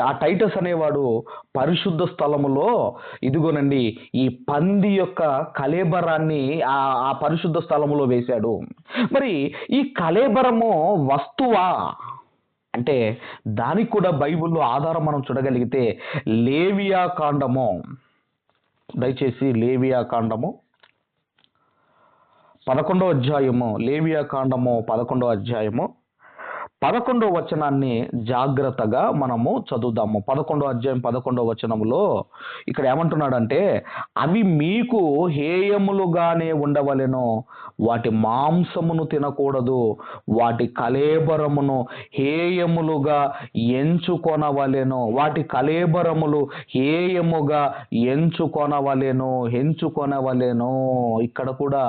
ఆ టైటస్ అనేవాడు పరిశుద్ధ స్థలములో ఇదిగోనండి ఈ పంది యొక్క కళేబరాన్ని ఆ పరిశుద్ధ స్థలములో వేశాడు. మరి ఈ కళేబరము వస్తువా అంటే దానికి కూడా బైబిల్లో ఆధారం మనం చూడగలిగితే లేవియా కాండము, దయచేసి లేవియా కాండము 11వ అధ్యాయము, లేవియా కాండము 11వ అధ్యాయము 11వ వచనాన్ని జాగ్రత్తగా మనము చదువుదాము. 11వ అధ్యాయం 11వ వచనంలో ఇక్కడ ఏమంటున్నాడంటే, అవి మీకు హేయములుగానే ఉండవలెను, వాటి మాంసమును తినకూడదు, వాటి కళేబరమును హేయములుగా ఎంచుకొనవలెను. ఇక్కడ కూడా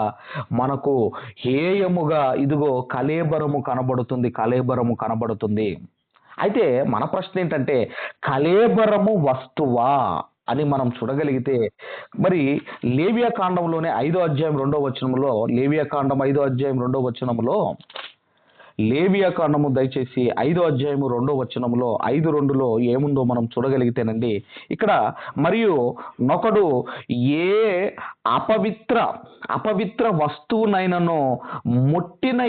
మనకు హేయముగా ఇదిగో కళేబరము కనబడుతుంది. అయితే మన ప్రశ్న ఏంటంటే, కళేబరము వస్తువా అని మనం చూడగలిగితే మరి లేవియా కాండంలోనే 5వ అధ్యాయం 2వ వచనంలో, లేవియా కాండం 5వ అధ్యాయం 2వ వచనంలో, లేవియా కాండము దయచేసి 5వ అధ్యాయము 2వ వచనంలో 5:2లో ఏముందో మనం చూడగలిగితేనండి, ఇక్కడ మరియు నొకడు ఏ అపవిత్ర వస్తువునైనను ముట్టిన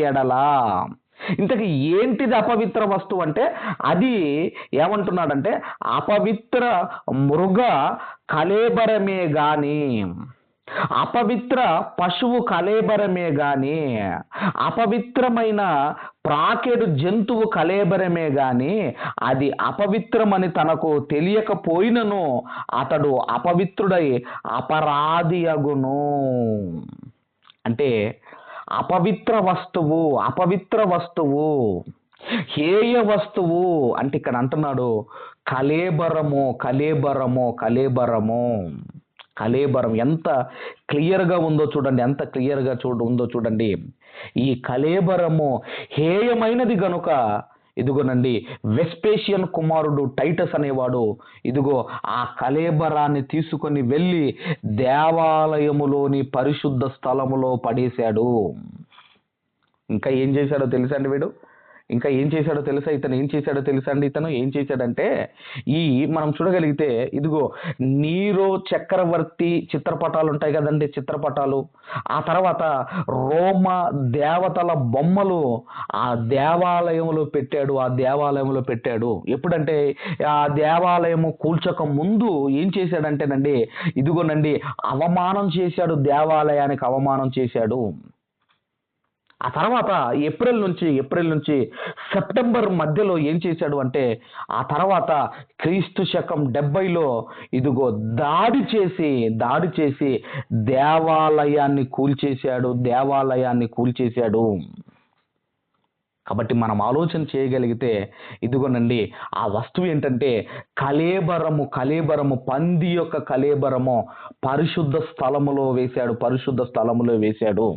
ఎడల, ఇంతకీ ఏంటిది అపవిత్ర వస్తువు అంటే, అది ఏమంటున్నాడంటే అపవిత్ర మృగ కళేబరమే గాని, అపవిత్ర పశువు కళేబరమే గాని, అపవిత్రమైన ప్రాకెడు జంతువు కళేబరమే గాని అది అపవిత్రమని తనకు తెలియకపోయినను అతడు అపవిత్రుడై అపరాధి అగును. అంటే అపవిత్ర వస్తువు హేయ వస్తువు అంటే ఇక్కడ అంటున్నాడు కళేబరం ఎంత క్లియర్గా ఉందో చూడండి. ఈ కళేబరము హేయమైనది గనుక ఇదిగోనండి వెస్పేషియన్ కుమారుడు టైటస్ అనేవాడు ఇదిగో ఆ కళేబరాన్ని తీసుకొని వెళ్ళి దేవాలయములోని పరిశుద్ధ స్థలములో పడేశాడు. ఇంకా ఏం చేశాడో తెలుసా అండి వీడు? ఇంకా ఏం చేశాడో తెలుసా? ఇతను ఏం చేశాడంటే మనం చూడగలిగితే ఇదిగో నీరో చక్రవర్తి చిత్రపటాలు ఉంటాయి కదండి, ఆ తర్వాత రోమా దేవతల బొమ్మలు ఆ దేవాలయంలో పెట్టాడు. ఎప్పుడంటే ఆ దేవాలయము కూల్చక ముందు ఏం చేశాడంటేనండి ఇదిగోనండి దేవాలయానికి అవమానం చేశాడు. ఆ తర్వాత ఏప్రిల్ నుంచి సెప్టెంబర్ మధ్యలో ఏం చేశాడు అంటే ఆ తర్వాత క్రీస్తు శకం 70లో ఇదిగో దాడి చేసి దేవాలయాన్ని కూల్చేశాడు. కాబట్టి మనం ఆలోచన చేయగలిగితే ఇదిగోనండి, ఆ వస్తువు ఏంటంటే కళేబరము, పంది యొక్క కళేబరము పరిశుద్ధ స్థలములో వేశాడు.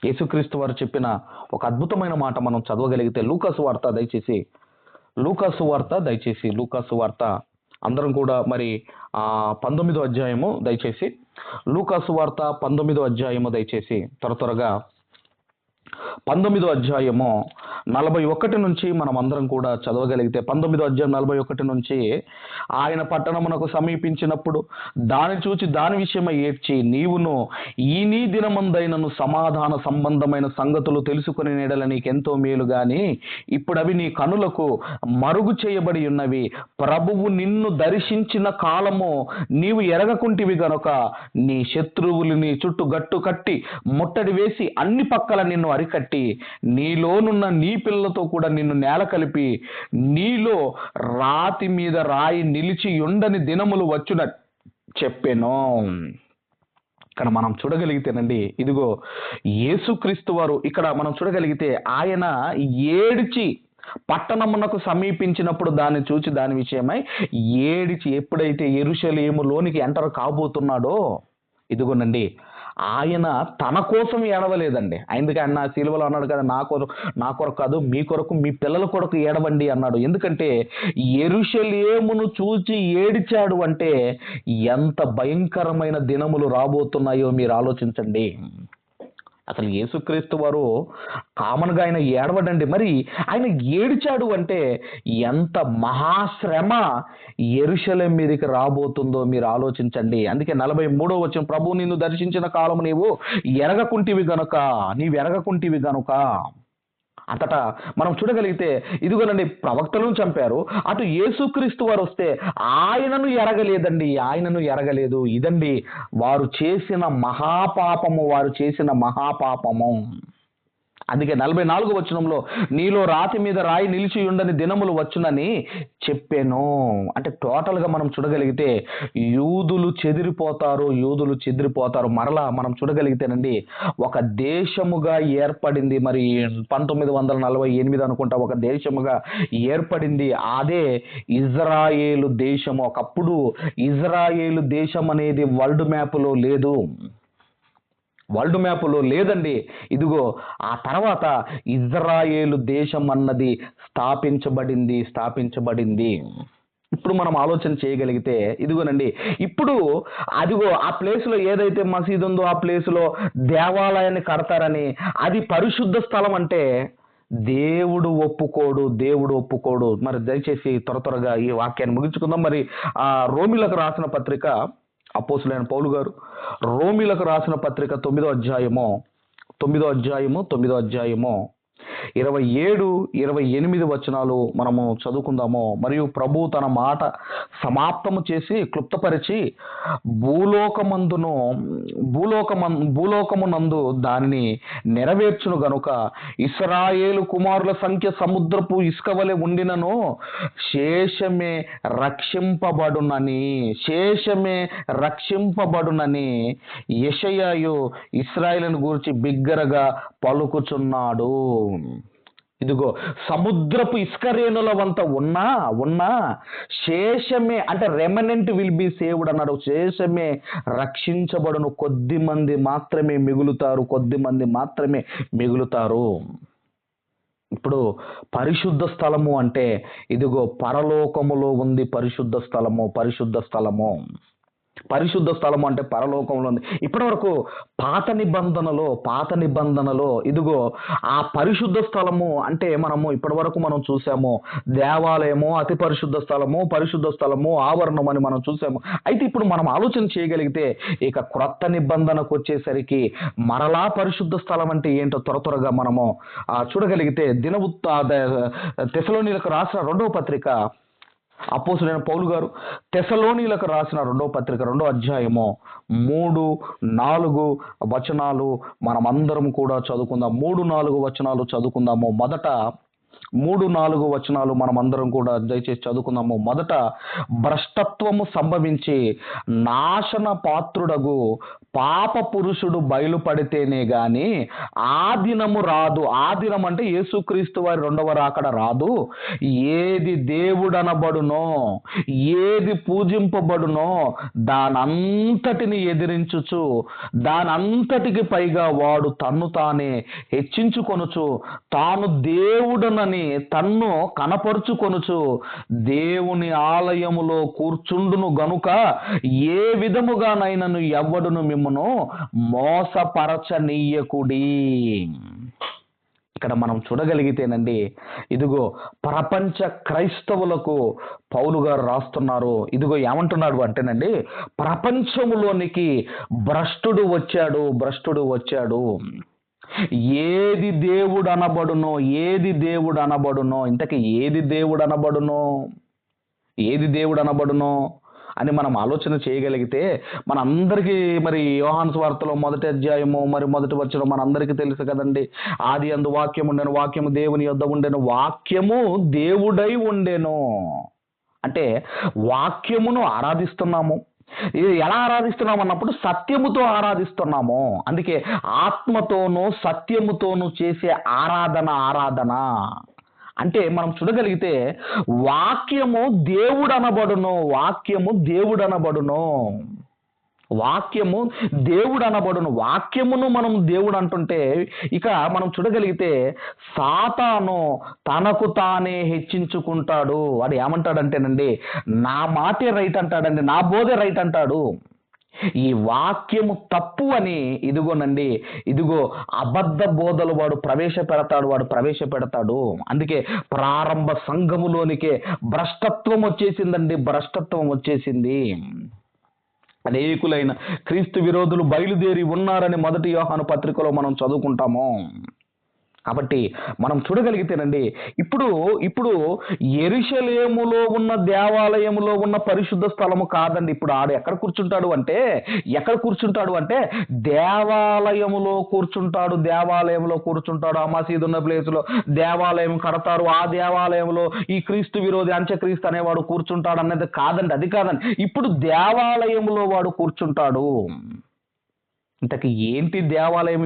యేసుక్రీస్తు వారు చెప్పిన ఒక అద్భుతమైన మాట మనం చదవగలిగితే లూకాసు వార్త అందరం కూడా మరి 19వ అధ్యాయము దయచేసి లూకాసు వార్త 19వ అధ్యాయము దయచేసి త్వరగా 19వ అధ్యాయము 41 నుంచి మనం అందరం కూడా చదవగలిగితే 19వ అధ్యాయం 41 నుంచి, ఆయన పట్టణమునకు సమీపించినప్పుడు దాని చూచి దాని విషయమై ఏడ్చి, నీవును ఈ నీ దినమందైనను సమాధాన సంబంధమైన సంగతులు తెలుసుకుని నీడల నీకెంతో మేలు గాని ఇప్పుడు అవి నీ కనులకు మరుగు చేయబడి ఉన్నవి. ప్రభువు నిన్ను దర్శించిన కాలము నీవు ఎరగకుంటివి గనుక నీ శత్రువులు నీ చుట్టూ గట్టు కట్టి ముట్టడి వేసి అన్ని పక్కల నిన్ను అరికట్టి నీలోనున్న నీ పిల్లలతో కూడా నిన్ను నేల కలిపి నీలో రాతి మీద రాయి నిలిచి ఉండని దినములు వచ్చున చెప్పెను. ఇక్కడ మనం చూడగలిగితేనండి, ఇదిగో యేసుక్రీస్తు వారు ఇక్కడ మనం చూడగలిగితే ఆయన ఏడిచి పట్టణమునకు సమీపించినప్పుడు దాన్ని చూచి దాని విషయమై ఏడిచి ఎప్పుడైతే యెరూషలేములోనికి ఎంటర్ కాబోతున్నాడో, ఇదిగోనండి ఆయన తన కోసం ఏడవలేదండి. అందుకే ఆయన సిలువలో అన్నాడు కదా, నా కొరకు కాదు, మీ కొరకు మీ పిల్లల కొరకు ఏడవండి అన్నాడు. ఎందుకంటే యెరూషలేమును చూచి ఏడిచాడు అంటే ఎంత భయంకరమైన దినములు రాబోతున్నాయో మీరు ఆలోచించండి. అసలు యేసుక్రీస్తు వారు కామన్గా ఆయన ఏడవడండి, మరి ఆయన ఏడిచాడు అంటే ఎంత మహాశ్రమ యెరూషలేం మీదకి రాబోతుందో మీరు ఆలోచించండి. అందుకే 43వ వచనం, ప్రభువు నిన్ను దర్శించిన కాలము నీవు ఎరగకుంటివి గనుక అంతటా మనం చూడగలిగితే ఇదిగోనండి, ప్రవక్తలను చంపారు, అటు యేసుక్రీస్తు వారు వస్తే ఆయనను ఎరగలేదు. ఇదండి వారు చేసిన మహాపాపము. అందుకే 44వ వచనంలో నీలో రాతి మీద రాయి నిలిచి ఉండని దినములు వచ్చునని చెప్పాను. అంటే టోటల్గా మనం చూడగలిగితే యూదులు చెదిరిపోతారు. మరలా మనం చూడగలిగితేనండి, ఒక దేశముగా ఏర్పడింది, మరి 1948 అనుకుంటా ఒక దేశముగా ఏర్పడింది. అదే ఇజ్రాయేలు దేశము. ఒకప్పుడు ఇజ్రాయేలు దేశం అనేది వరల్డ్ మ్యాపులో లేదండి. ఇదిగో ఆ తర్వాత ఇజ్రాయేలు దేశం అన్నది స్థాపించబడింది. ఇప్పుడు మనం ఆలోచన చేయగలిగితే ఇదిగోనండి, ఇప్పుడు అదిగో ఆ ప్లేస్లో ఏదైతే మసీదు ఉందో ఆ ప్లేస్లో దేవాలయాన్ని కడతారని, అది పరిశుద్ధ స్థలం అంటే దేవుడు ఒప్పుకోడు. మరి దయచేసి త్వరగా ఈ వాక్యాన్ని ముగించుకుందాం. మరి రోమీలకు రాసిన పత్రిక, అపోస్తులైన పౌలు గారు రోమీలకు రాసిన పత్రిక 9వ అధ్యాయము 27, 28 వచనాలు మనము చదువుకుందాము. మరియు ప్రభు తన మాట సమాప్తము చేసి క్లుప్తపరిచి భూలోకమునందు దానిని నెరవేర్చును గనుక ఇశ్రాయేలు కుమారుల సంఖ్య సముద్రపు ఇసుక వలె ఉండినను శేషమే రక్షింపబడునని యెషయాయు ఇశ్రాయేలును గూర్చి బిగ్గరగా పలుకుచున్నాడు. ఇదిగో సముద్రపు ఇసుక రేణుల వంత ఉన్నా శేషమే, అంటే రెమనెంట్ విల్ బి సేవ్డ్ అన్నాడు. శేషమే రక్షించబడును, కొద్ది మంది మాత్రమే మిగులుతారు. ఇప్పుడు పరిశుద్ధ స్థలము అంటే ఇదిగో పరలోకములో ఉంది. పరిశుద్ధ స్థలము అంటే పరలోకంలో ఉంది. ఇప్పటి వరకు పాత నిబంధనలో ఇదిగో ఆ పరిశుద్ధ స్థలము అంటే ఇప్పటి వరకు మనం చూసాము దేవాలయము, అతి పరిశుద్ధ స్థలము, ఆవరణం అని మనం చూసాము. అయితే ఇప్పుడు మనం ఆలోచన చేయగలిగితే ఇక క్రొత్త నిబంధనకు వచ్చేసరికి మరలా పరిశుద్ధ స్థలం అంటే ఏంటో త్వరగా మనము చూడగలిగితే తెస్సలోనీయులకు రాసిన 2వ పత్రిక, అపోస్తులైన పౌలు గారు తెస్సలోనీయులకు రాసిన 2వ పత్రిక 2వ అధ్యాయము 3, 4 వచనాలు మనమందరం కూడా చదువుకుందాం. 3, 4 వచనాలు చదువుకుందాము. మొదట 3-4 వచనాలు మనం అందరం కూడా దయచేసి చదువుకుందాము. మొదట, భ్రష్టత్వము సంభవించి నాశన పాత్రుడగు పాప పురుషుడు బయలుపడితేనే గాని ఆ దినము రాదు. ఆ దినం అంటే యేసుక్రీస్తు వారి రెండవ రాకడ రాదు. ఏది దేవుడనబడునో, ఏది పూజింపబడునో దానంతటిని ఎదిరించుచు, దానంతటికి పైగా వాడు తన్ను తానే హెచ్చించుకొనుచు, తాను దేవుడనని తన్ను కనపరుచుకొనుచు దేవుని ఆలయములో కూర్చుండును గనుక ఏ విధముగానైనను ఎవ్వడును మిమ్మను మోసపరచనీయకుడి. ఇక్కడ మనం చూడగలిగితేనండి, ఇదిగో ప్రపంచ క్రైస్తవులకు పౌలు గారు రాస్తున్నారు. ఇదిగో ఏమంటున్నాడు అంటేనండి, ప్రపంచములోనికి భ్రష్టుడు వచ్చాడు. ఏది దేవుడు అనబడునో, ఇంతకీ ఏది దేవుడు అనబడునో అని మనం ఆలోచన చేయగలిగితే మనందరికీ మరి యోహాను సువార్తలో 1వ అధ్యాయము మరి 1వ వచనం మనందరికీ తెలుసు కదండి. ఆది అందు వాక్యము ఉండెను, వాక్యము దేవుని యొద్ద ఉండెను, వాక్యము దేవుడై ఉండెను. అంటే వాక్యమును ఆరాధిస్తున్నాము. ఇది ఎలా ఆరాధిస్తున్నాం అన్నప్పుడు సత్యముతో ఆరాధిస్తున్నాము. అందుకే ఆత్మతోనూ సత్యముతోనూ చేసే ఆరాధన అంటే మనం చూడగలిగితే వాక్యము దేవుడు అనబడును. వాక్యమును మనం దేవుడు అంటుంటే ఇక మనం చూడగలిగితే సాతాను తనకు తానే హెచ్చించుకుంటాడు. వాడు ఏమంటాడంటేనండి, నా మాటే రైట్ అంటాడండి, నా బోధే రైట్ అంటాడు. ఈ వాక్యము తప్పు అని ఇదిగో అబద్ధ బోధలు వాడు ప్రవేశపెడతాడు. అందుకే ప్రారంభ సంఘములోనికే భ్రష్టత్వం వచ్చేసింది. అనేకులైన క్రీస్తు విరోధులు బయలుదేరి ఉన్నారని 1వ యోహాను పత్రికలో మనం చదువుకుంటాము. కాబట్టి మనం చూడగలిగితేనండి, ఇప్పుడు యెరూషలేములో ఉన్న దేవాలయములో ఉన్న పరిశుద్ధ స్థలము కాదండి. ఇప్పుడు ఆడు ఎక్కడ కూర్చుంటాడు అంటే దేవాలయములో కూర్చుంటాడు. ఆ మసీదు ఉన్న ప్లేసులో దేవాలయం కడతారు. ఆ దేవాలయంలో ఈ క్రీస్తు విరోధి అంత్యక్రీస్తు అనేవాడు కూర్చుంటాడు అన్నది కాదండి, అది కాదండి. ఇప్పుడు దేవాలయములో వాడు కూర్చుంటాడు. ఇంతకీ ఏంటి దేవాలయం?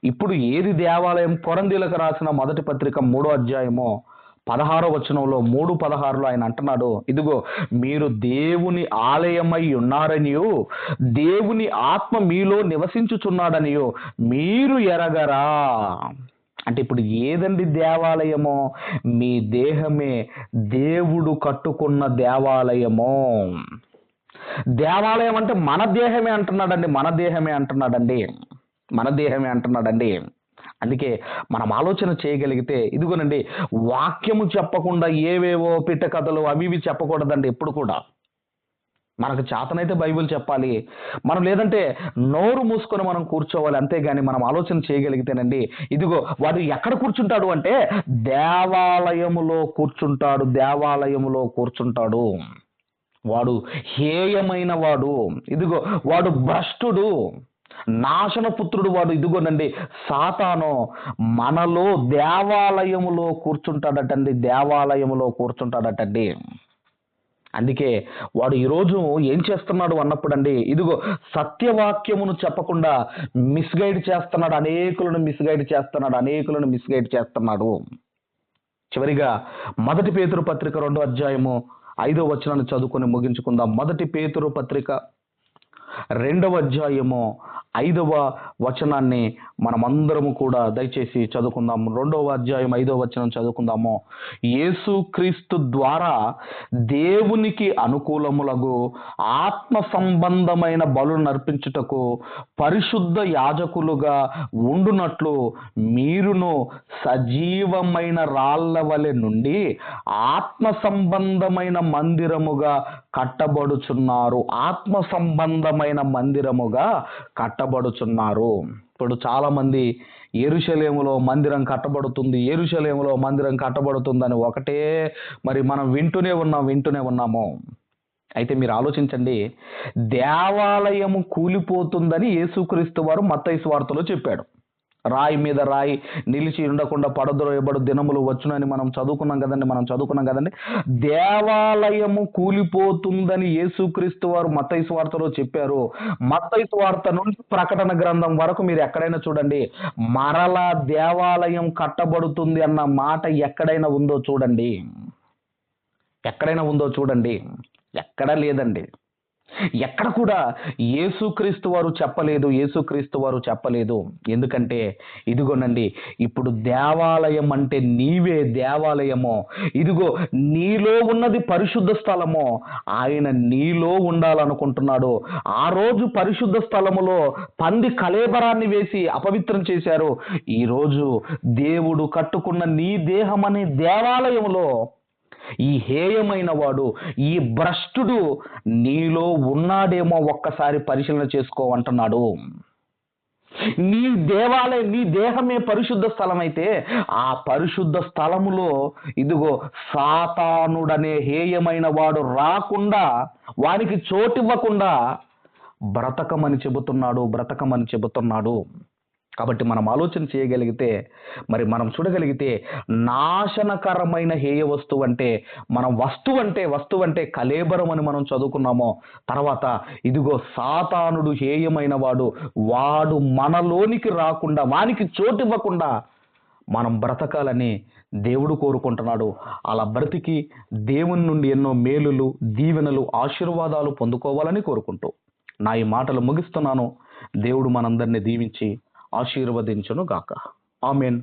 ఇప్పుడు ఏది దేవాలయం? కొరంథీయులకు రాసిన 1వ పత్రిక 3వ అధ్యాయము 16వ వచనంలో 3:16లో ఆయన అంటున్నాడు, ఇదిగో మీరు దేవుని ఆలయమై ఉన్నారనియు దేవుని ఆత్మ మీలో నివసించుచున్నాడనియు మీరు ఎరగరా. అంటే ఇప్పుడు ఏదండి దేవాలయము? మీ దేహమే దేవుడు కట్టుకున్న దేవాలయము. దేవాలయం అంటే మన దేహమే అంటున్నాడండి. అందుకే మనం ఆలోచన చేయగలిగితే ఇదిగోనండి, వాక్యము చెప్పకుండా ఏవేవో పిట్ట కథలు అవి చెప్పకూడదండి. ఎప్పుడు కూడా మనకు చేతనైతే బైబిల్ చెప్పాలి, మనం లేదంటే నోరు మూసుకొని మనం కూర్చోవాలి. అంతేగాని మనం ఆలోచన చేయగలిగితేనండి, ఇదిగో వాడు ఎక్కడ కూర్చుంటాడు అంటే దేవాలయములో కూర్చుంటాడు. వాడు హేయమైన వాడు, ఇదిగో వాడు భ్రష్టుడు, నాశన పుత్రుడు వాడు. ఇదిగోనండి సాతాను మనలో దేవాలయములో కూర్చుంటాడటండి. అందుకే వాడు ఈరోజు ఏం చేస్తున్నాడు అన్నప్పుడండి, ఇదిగో సత్యవాక్యమును చెప్పకుండా మిస్గైడ్ చేస్తున్నాడు, అనేకులను మిస్గైడ్ చేస్తున్నాడు. చివరిగా 1 పేతురు పత్రిక 2వ అధ్యాయము 5వ వచనాన్ని చదువుకొని ముగించుకుందాం. 1 పేతురు పత్రిక 2వ అధ్యాయము 5వ వచనాన్ని మనమందరము కూడా దయచేసి చదువుకుందాం. 2వ అధ్యాయం 5వ వచనం చదువుకుందాము. యేసుక్రీస్తు ద్వారా దేవునికి అనుకూలములగు ఆత్మ సంబంధమైన బలులు నర్పించుటకు పరిశుద్ధ యాజకులుగా ఉండునట్లు మీరును సజీవమైన రాళ్ల వలె నుండి ఆత్మ సంబంధమైన మందిరముగా కట్టబడుచున్నారు. ఇప్పుడు చాలా మంది యెరూషలేములో మందిరం కట్టబడుతుందని ఒకటే మరి మనం వింటూనే ఉన్నాము. అయితే మీరు ఆలోచించండి, దేవాలయము కూలిపోతుందని యేసుక్రీస్తు వారు మత్తయి సువార్తలో చెప్పాడు. రాయి మీద రాయి నిలిచి ఉండకుండా పడద్రోయబడు దినములు వచ్చునని మనం చదువుకున్నాం కదండి. దేవాలయము కూలిపోతుందని యేసుక్రీస్తు వారు మత్తయి సువార్తలో చెప్పారు. మత్తయి సువార్త నుండి ప్రకటన గ్రంథం వరకు మీరు ఎక్కడైనా చూడండి, మరలా దేవాలయం కట్టబడుతుంది అన్న మాట ఎక్కడైనా ఉందో చూడండి. ఎక్కడా లేదండి. ఎక్కడ కూడా యేసుక్రీస్తు వారు చెప్పలేదు. ఎందుకంటే ఇదిగోనండి, ఇప్పుడు దేవాలయం అంటే నీవే దేవాలయము. ఇదిగో నీలో ఉన్నది పరిశుద్ధ స్థలము. ఆయన నీలో ఉండాలనుకుంటున్నాడు. ఆ రోజు పరిశుద్ధ స్థలములో పంది కళేబరాన్ని వేసి అపవిత్రం చేశారు. ఈరోజు దేవుడు కట్టుకున్న నీ దేహం అనే దేవాలయంలో ఈ హేయమైన వాడు, ఈ భ్రష్టుడు నీలో ఉన్నాడేమో ఒక్కసారి పరిశీలన చేసుకోమంటున్నాడు. నీ దేహమే పరిశుద్ధ స్థలం అయితే ఆ పరిశుద్ధ స్థలములో ఇదిగో సాతానుడనే హేయమైన వాడు రాకుండా, వానికి చోటివ్వకుండా బ్రతకమని చెబుతున్నాడు. కాబట్టి మనం ఆలోచన చేయగలిగితే, మరి మనం చూడగలిగితే, నాశనకరమైన హేయ వస్తువు అంటే కళేబరం అని మనం చదువుకున్నామో. తర్వాత ఇదిగో సాతానుడు హేయమైన వాడు మనలోనికి రాకుండా, వానికి చోటివ్వకుండా మనం బ్రతకాలని దేవుడు కోరుకుంటున్నాడు. అలా బ్రతికి దేవుని నుండి ఎన్నో మేలులు, దీవెనలు, ఆశీర్వాదాలు పొందుకోవాలని కోరుకుంటూ నా ఈ మాటలు ముగిస్తున్నాను. దేవుడు మనందరినీ దీవించి ఆశీర్వదించును గాక. ఆమేన్.